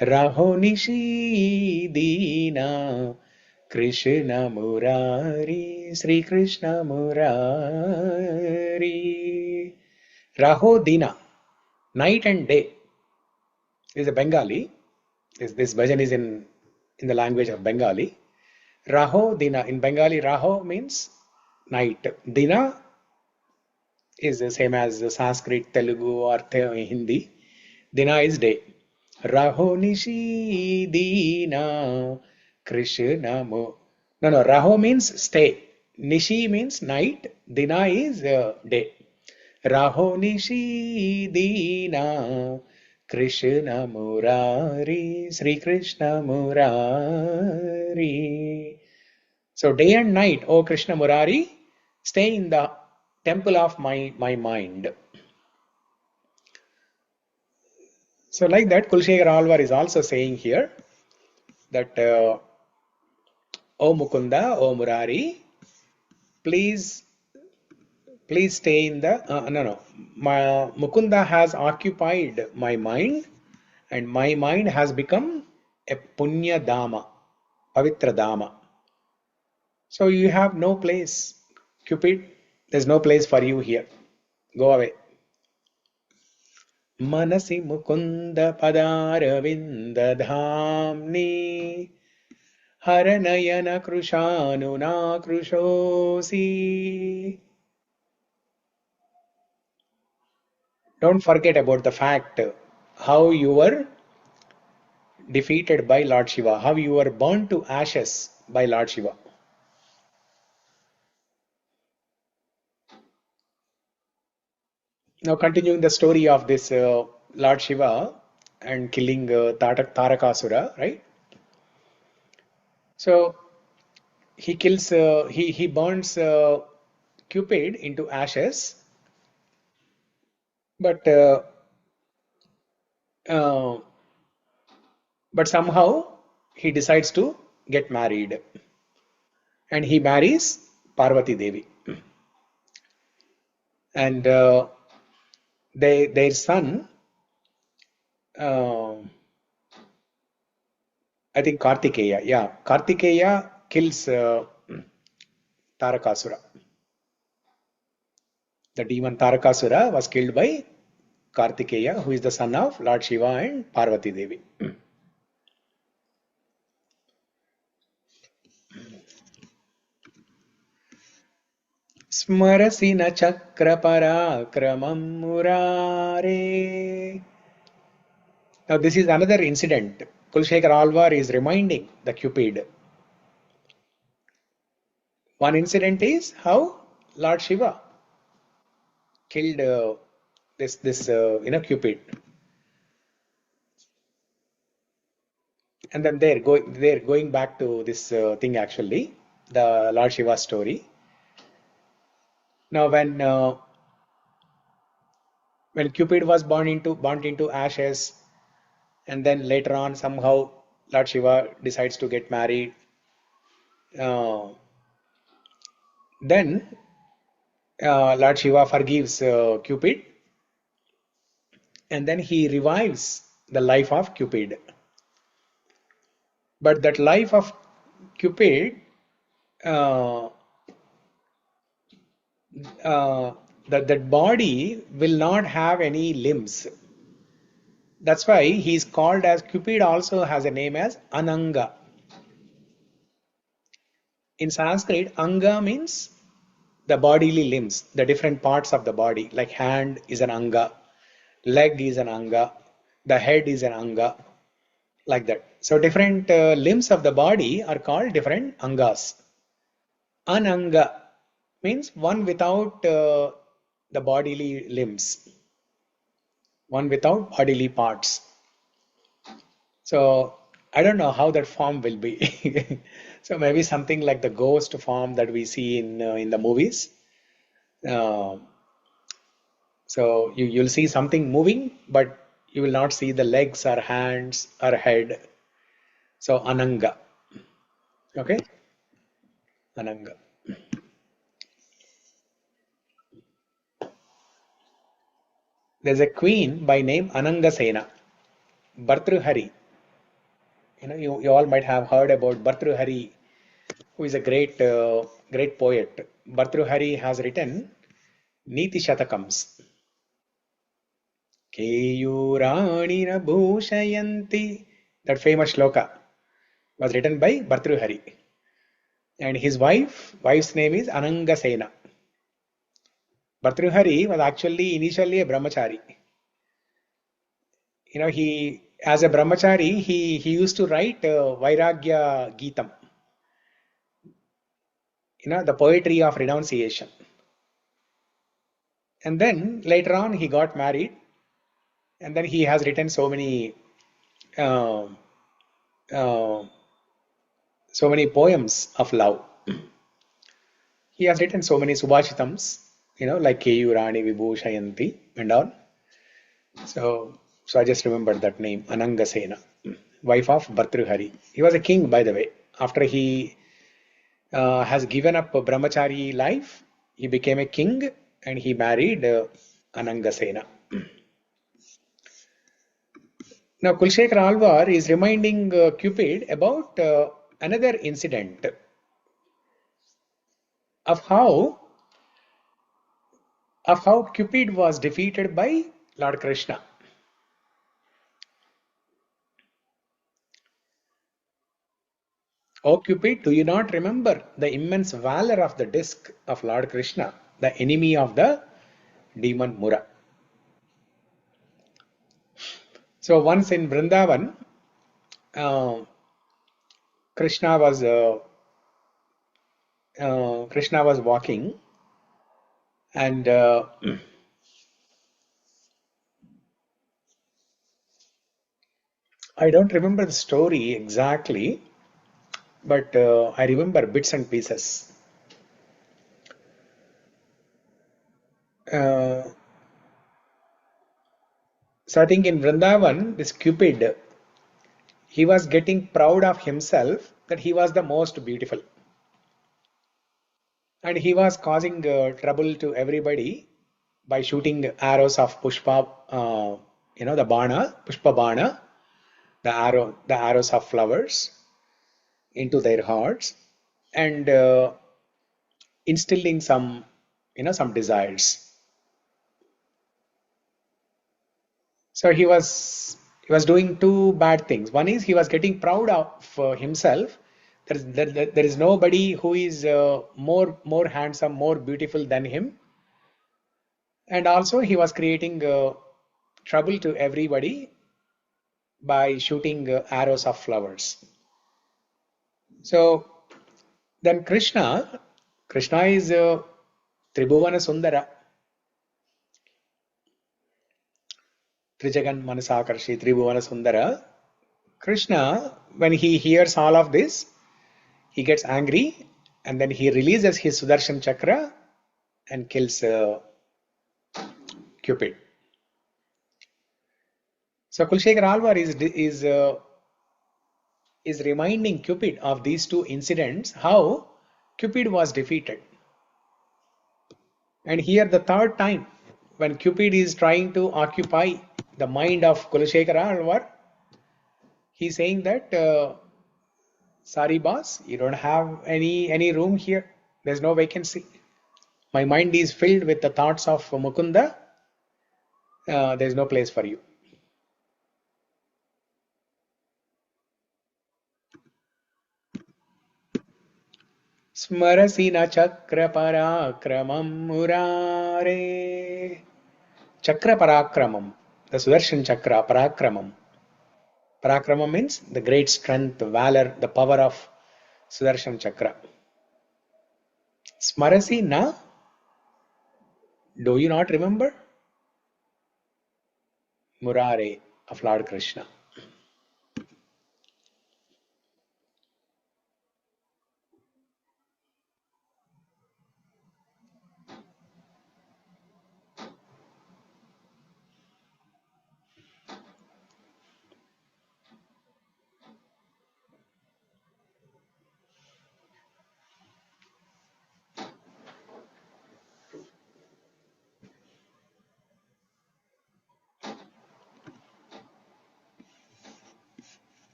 Raho nishi dina Krishna Murari, Sri Krishna Murari. Raho dina, night and day. is a Bengali. This bhajan is in the language of Bengali. Raho Dina. In Bengali, Raho means night. Dina is the same as Sanskrit, Telugu or Hindi. Dina is day. Raho Nishi Dina Krishna Mo. No, Raho means stay. Nishi means night. Dina is day. Raho Nishi Dina Krishna Murari. Sri Krishna Murari. So day and night, O Krishna Murari, stay in the temple of my mind. So like that, Kulshekhara Alvar is also saying here that O Mukunda, O Murari, please stay in the Mukunda has occupied my mind, and my mind has become a punya dama, pavitra dama. So you have no place, Cupid. There's no place for you here. Go away. Manasi mukunda-padāravinda-dhāmni hara-nayana-kr śānunā śo'si. Don't forget about the fact how you were defeated by Lord Shiva, how you were burned to ashes by Lord Shiva. Now continuing the story of this Lord Shiva and killing Tarakasura, right? So he kills, he burns Cupid into ashes, but somehow he decides to get married, and he marries Parvati Devi, and their son, I think Kartikeya, Kartikeya kills Tarakasura. The demon Tarakasura was killed by Kartikeya, who is the son of Lord Shiva and Parvati Devi. Smarasi na cakra-parākramam murāreh. Now this is another incident. Kulshekhara Alvar is reminding the Cupid. One incident is how Lord Shiva killed this Cupid, and then they're going back to this thing, actually, the Lord Shiva story. Now when Cupid was burnt into ashes, and then later on somehow Lord Shiva decides to get married, then Lord Shiva forgives Cupid, and then he revives the life of Cupid. But that life of Cupid, that body will not have any limbs. That's why he is called as, Cupid also has a name as Ananga. In Sanskrit, Anga means the bodily limbs, the different parts of the body, like hand is an Anga, leg is an Anga, the head is an Anga, like that. So different limbs of the body are called different Angas. Ananga means one without the bodily limbs, one without bodily parts. So I don't know how that form will be. So maybe something like the ghost form that we see in the movies. So you'll see something moving, but you will not see the legs or hands or head. So Ananga. Okay? Ananga. There's a queen by name Anangasena, Bhartruhari. You all might have heard about Bhartruhari, who is a great poet. Bhartruhari has written Niti Shatakams, Keyuranira bhushayanti. That famous shloka was written by Bhartruhari. And his wife's name is Anangasena. Bhartruhari was actually initially a brahmachari. He as a brahmachari, he used to write Vairagya Geetam. The poetry of renunciation. And then later on he got married, and then he has written so many poems of love. He has written so many subhashitams, like Keyurani Vibhushayanti and all. So I just remembered that name, Anangasena, wife of Bhartruhari. He was a king, by the way. After he has given up brahmachari life, he became a king and he married Anangasena. Now, Kulshekhara Alvar is reminding Cupid about another incident of how Cupid was defeated by Lord Krishna. O Cupid, do you not remember the immense valor of the disc of Lord Krishna, the enemy of the demon Mura? So once in Vrindavan, Krishna was walking, and I don't remember the story exactly, but I remember bits and pieces. So I think in Vrindavan, this Cupid, he was getting proud of himself that he was the most beautiful. And he was causing trouble to everybody by shooting arrows of Pushpa, the Bana, Pushpa Bana, the arrows of flowers into their hearts, and instilling some desires. So he was doing two bad things. One is he was getting proud of himself. There is nobody who is more handsome, more beautiful than him. And also he was creating trouble to everybody by shooting arrows of flowers. So then Krishna is Tribhuvana Sundara. Trijagan Manasakarshi Tribhuvana Sundara. Krishna, when he hears all of this, he gets angry and then he releases his Sudarshan Chakra and kills Cupid. So Kulshekhara Alvar is reminding Cupid of these two incidents, how Cupid was defeated. And here the third time, when Cupid is trying to occupy the mind of Kulshekhara Alvar, he's saying that, sorry boss, you don't have any room here. There's no vacancy. My mind is filled with the thoughts of Mukunda. There's no place for you. Smarasi na cakra-parākramam murāreh. Cakra-parākramam, the Sudarshan Chakra, Parakramam. Parakramam means the great strength, the valor, the power of Sudarshan Chakra. Smarasi na, do you not remember? Murāreh of Lord Krishna.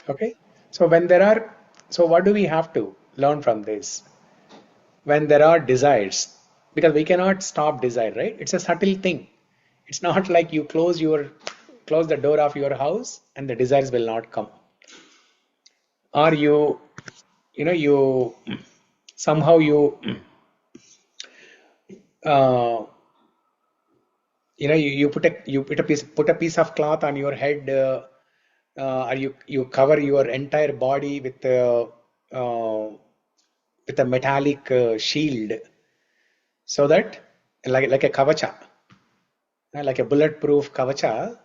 Okay. So what do we have to learn from this? When there are desires, because we cannot stop desire, right? It's a subtle thing. It's not like you close the door of your house and the desires will not come. Or you somehow uh, put a piece of cloth on your head, or you cover your entire body uh, with a metallic shield, so that like a kavacha, like a bulletproof kavacha,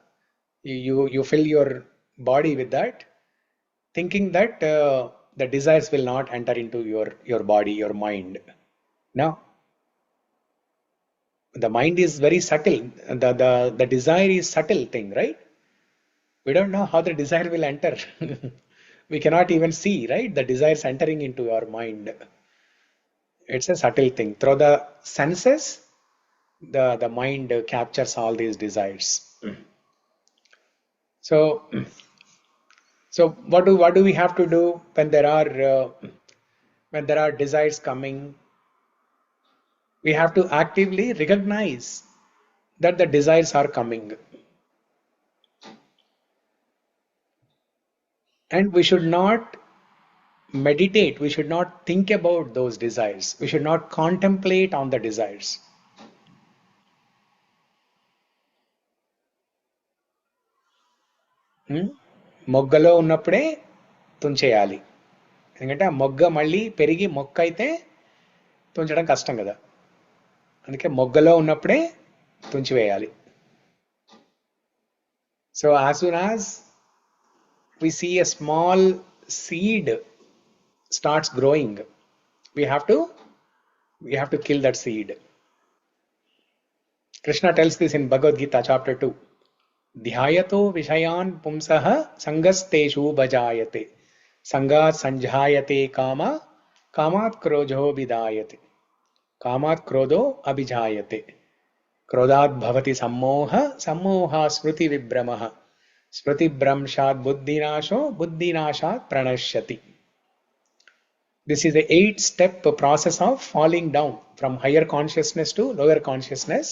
you fill your body with that, thinking that the desires will not enter into your body, your mind. No, the mind is very subtle. The desire is subtle thing, right? We don't know how the desire will enter. We cannot even see, right? The desires entering into our mind. It's a subtle thing. Through the senses, the mind captures all these desires. So, so what do we have to do when there are desires coming? We have to actively recognize that the desires are coming, and we should not meditate. We should not think about those desires. We should not contemplate on the desires. మొగ్గలో ఉన్నప్పుడే తుంచేయాలి. ఎందుకంటే ఆ మొగ్గ మళ్ళీ పెరిగి మొక్క అయితే తుంచడం కష్టం కదా. అందుకే మొగ్గలో ఉన్నప్పుడే తుంచివేయాలి. So as soon as we see a small seed starts growing, we have to kill that seed. Krishna tells this in Bhagavad Gita chapter 2. ध्यायतो विषयान् पुंसः संगस्तेषु भजायते संगात् संजायते कामा कामात् क्रोधो विदायते कामात् क्रोधो अभिजायते क्रोधात् भवति सम्मोह सम्मोहात् स्मृति विभ्रमः स्मृतिभ्रंशात् बुद्धिनाशो बुद्धिनाशात् प्रणश्यति. This is the 8-step process of falling down from higher consciousness to lower consciousness.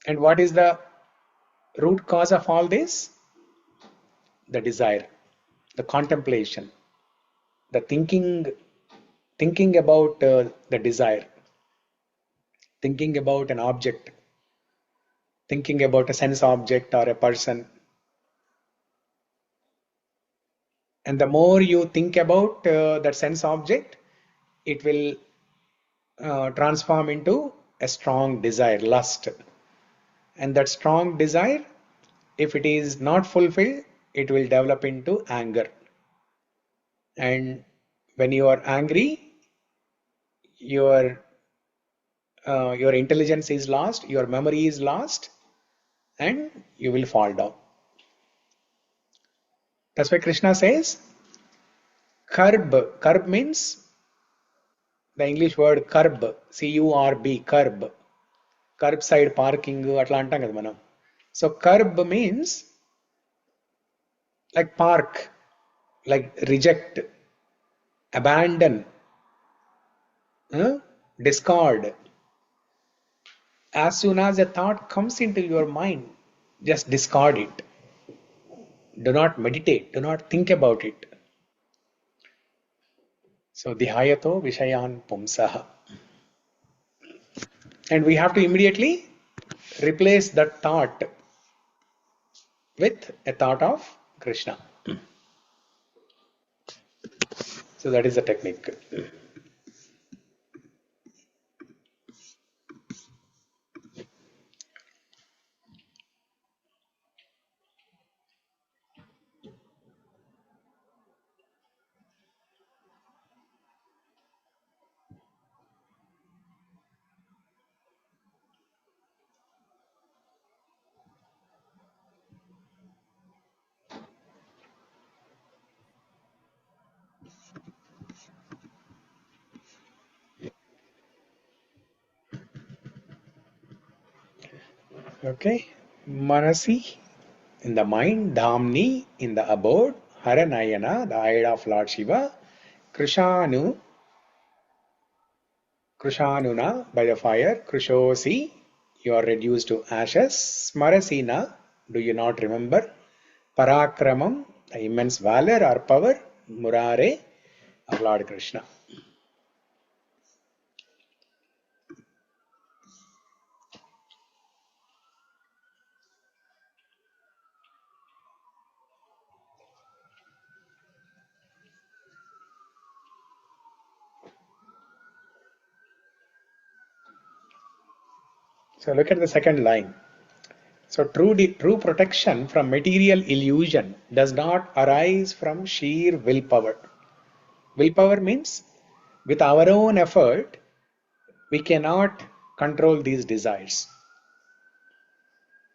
And what is the root cause of all this? The desire, the contemplation, the thinking about the desire, thinking about an object, thinking about a sense object or a person. And the more you think about that sense object, it will transform into a strong desire, lust. And that strong desire, if it is not fulfilled, it will develop into anger. And when you are angry, your intelligence is lost, your memory is lost, and you will fall down. That's why Krishna says, curb. Curb means the English word curb, C-U-R-B, curb. Curbside parking, atla antam kada manam. So curb means like park, like reject, abandon, discard. As soon as a thought comes into your mind, just discard it. Do not meditate, do not think about it. So dhiyayato vishayan pumsaha. And we have to immediately replace that thought with a thought of Krishna. So that is the technique. Okay, manasi, in the mind, Dhāmni in the abode, hara-nayana, the eye of Lord Shiva, Krishna, Krishnānuna by the fire, śo'si, you are reduced to ashes, smarasi, do you not remember? Parākramam, the immense valor or power, murāreh of Lord Krishna. So look at the second line. So true protection from material illusion does not arise from sheer willpower. Willpower means with our own effort, we cannot control these desires.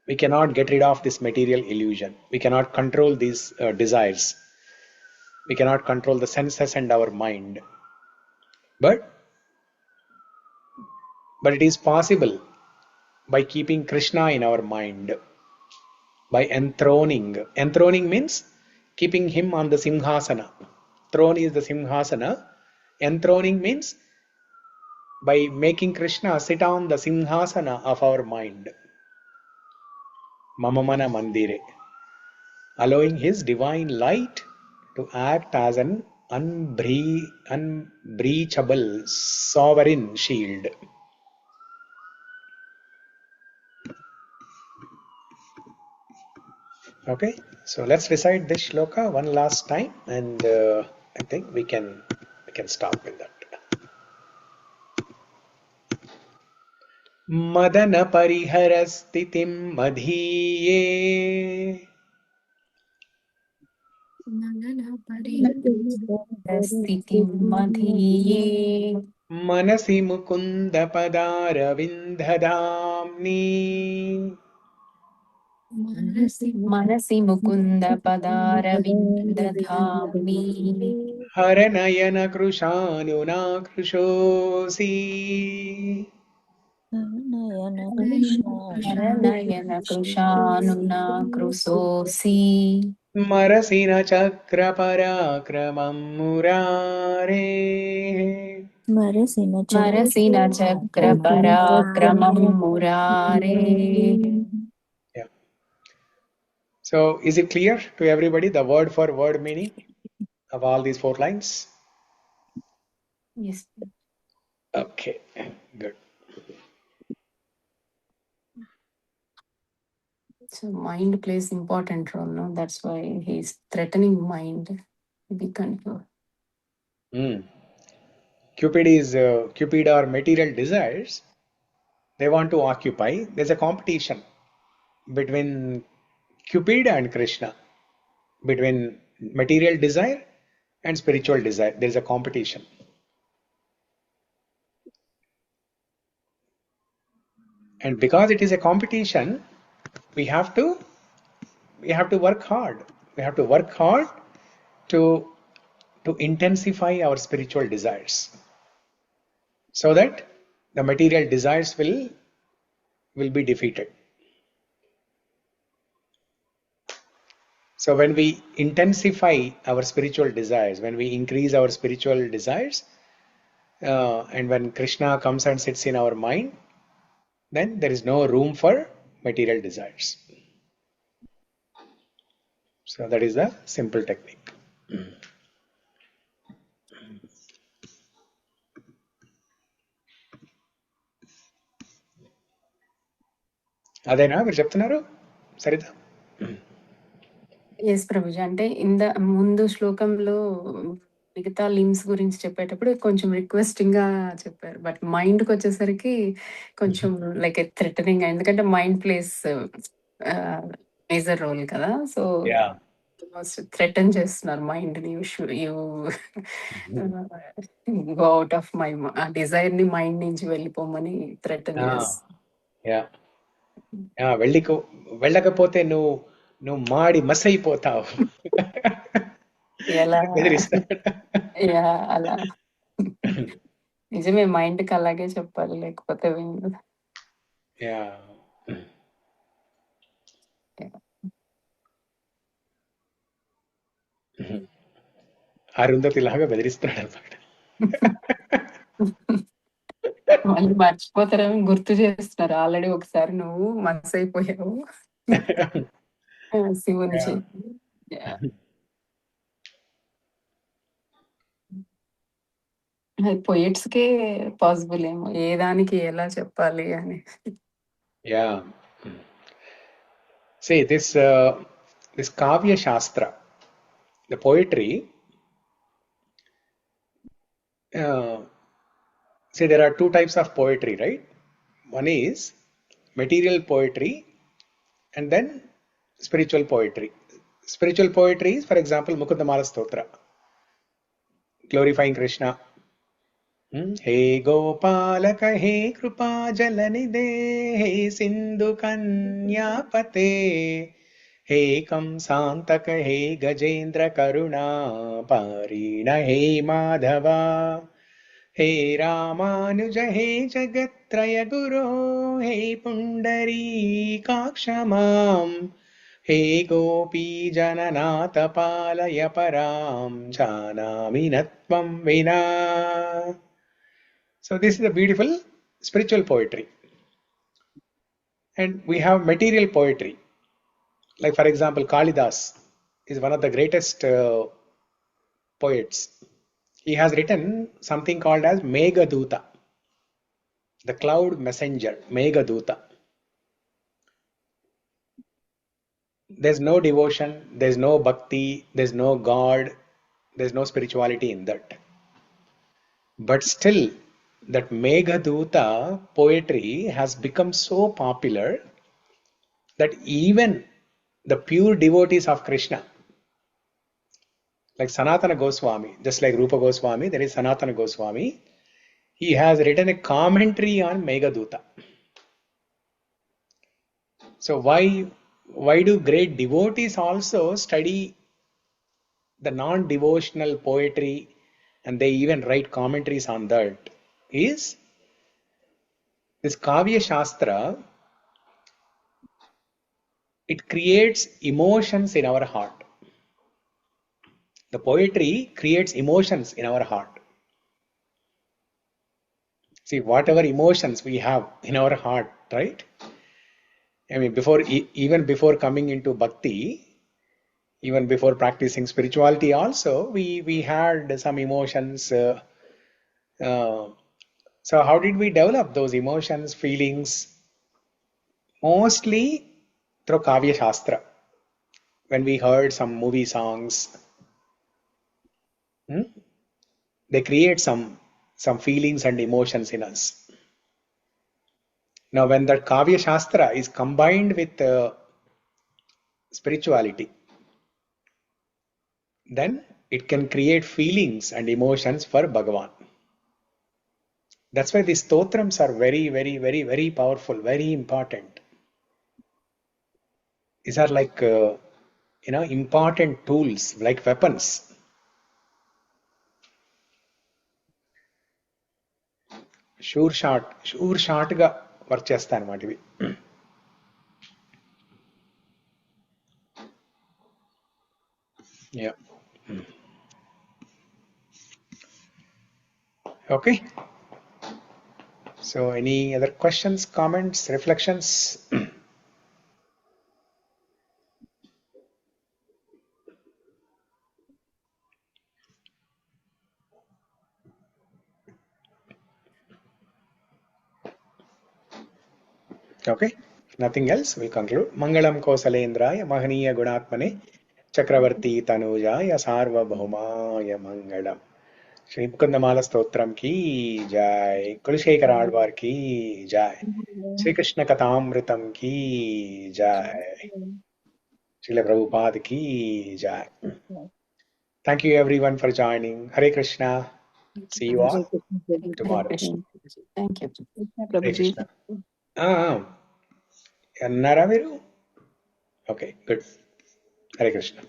We cannot get rid of this material illusion. We cannot control these desires. We cannot control the senses and our mind. But it is possible by keeping Krishna in our mind, by enthroning. Enthroning means keeping him on the simhasana. Throne is the simhasana. Enthroning means by making Krishna sit on the simhasana of our mind. Mamamana mandire. Allowing his divine light to act as an unbreachable sovereign shield. Okay, so let's recite this shloka one last time, and I think we can stop with that. Madana parihara sthitim madīye. Madana parihara sthitim madīye. Manasi mukunda-padāravinda-dhāmni. Manasi mukunda-padāravinda-dhāmni. hara-nayana-kr śānunā śo'si. hara-nayana-kr hara-nayana-kr śo'si. Marasi cakra-parākramam murāreh. Marasi cakra-parākramam murāreh. Yeah. So is it clear to everybody the word for word meaning of all these 4 lines? Yes. Okay, good. So mind plays important role, no? That's why he's threatening mind. Be control. Cupid are material desires. They want to occupy. There's a competition between Cupid and Krishna, between material desire and spiritual desire. There's a competition. And because it is a competition, we have to work hard. We have to work hard to intensify our spiritual desires, so that the material desires will be defeated. So when we intensify our spiritual desires, when we increase our spiritual desires, and when Krishna comes and sits in our mind, then there is no room for material desires. So that is the simple technique. అదేనా మీరు చెప్తున్నారు Saritha? Yes Prabhuji, అంటే ముందు శ్లోకంలో మిగతా limbs గురించి చెప్పేటప్పుడు కొంచెం రిక్వెస్టింగ్ గా చెప్పారు, బట్ మైండ్ కి వచ్చేసరికి కొంచెం లైక్ థ్రెటనింగ్, ఎందుకంటే మైండ్ ప్లేస్ మేజర్ రోల్ కదా. సో థ్రెటన్ చేస్తున్నారు మైండ్ ని, you go out of my Dzire ని మైండ్ నుంచి వెళ్ళిపోమని థ్రెటన్ చేస్తున్నారు. వెళ్ళకపోతే నువ్వు మాడి మస్ అయిపోతావు ఎలా అలా నిజమే, మైండ్ కి అలాగే చెప్పాలి, లేకపోతే అరుంధతి లాగా బెదిరిస్తున్నాడు అనమాట. మళ్ళీ మర్చిపోతారని గుర్తు చేస్తున్నారు. ఆల్రెడీ ఒకసారి నువ్వు మనసు అయిపోయావు శివుని చేతి. పోయిట్స్ కే పాసిబుల్ ఏమో ఏ దానికి ఎలా చెప్పాలి అని. Yeah. See, this Kavya Shastra, the poetry, see, there are two types of poetry, right? One is material poetry and then spiritual poetry. Spiritual poetry is, for example, Mukunda-Mālā-Stotra, glorifying Krishna. हे गोपालक हे कृपा जलनिधे हे सिंधु कन्यापते हे कंसांतक हे गजेंद्र करुणा पारीण हे माधवा हे रामानुज हे जगत्त्रय गुरो हे पुंडरीकाक्ष मां हे गोपी जननाथ पालय परां जानामि न त्वं विना. So this is a beautiful spiritual poetry. And we have material poetry. Like for example, Kalidas is one of the greatest poets. He has written something called as Meghaduta, the cloud messenger, Meghaduta. There's no devotion, there's no bhakti, there's no God, there's no spirituality in that. But still, that Meghaduta poetry has become so popular that even the pure devotees of Krishna, like Sanatana Goswami, just like Rupa Goswami, there is Sanatana Goswami, he has written a commentary on Meghaduta. So why do great devotees also study the non-devotional poetry and they even write commentaries on that? Is this Kavya Shastra, it creates emotions in our heart. The poetry creates emotions in our heart. See, whatever emotions we have in our heart, right? I mean, even before coming into bhakti, even before practicing spirituality also, we had some emotions. So how did we develop those emotions, feelings? Mostly through Kavya Shastra. When we heard some movie songs, they create some feelings and emotions in us. Now, when that Kavya Shastra is combined with spirituality, then it can create feelings and emotions for Bhagavan. That's why these stotrams are very, very, very, very powerful, very important. These are like, important tools, like weapons. Sure shot ga work chestha anamata ivi. Yeah. Okay. So any other questions, comments, reflections? Okay, nothing else, we'll conclude. Mangalam Kosalendraya Mahaniya Gunatmane Chakravarti Tanujaya Sarvabhaumaya Mangalam. Shri Mukunda-Mālā-Stotram ki jai, Kulishekara Alvar ki jai, Shri Krishna Katamritam ki jai, Srila Prabhupada ki jai. Thank you everyone for joining. Hare Krishna. See you all tomorrow. Thank you. Krishna Hare Prabhuji. Krishna. Annara Viru? Okay, good. Hare Krishna.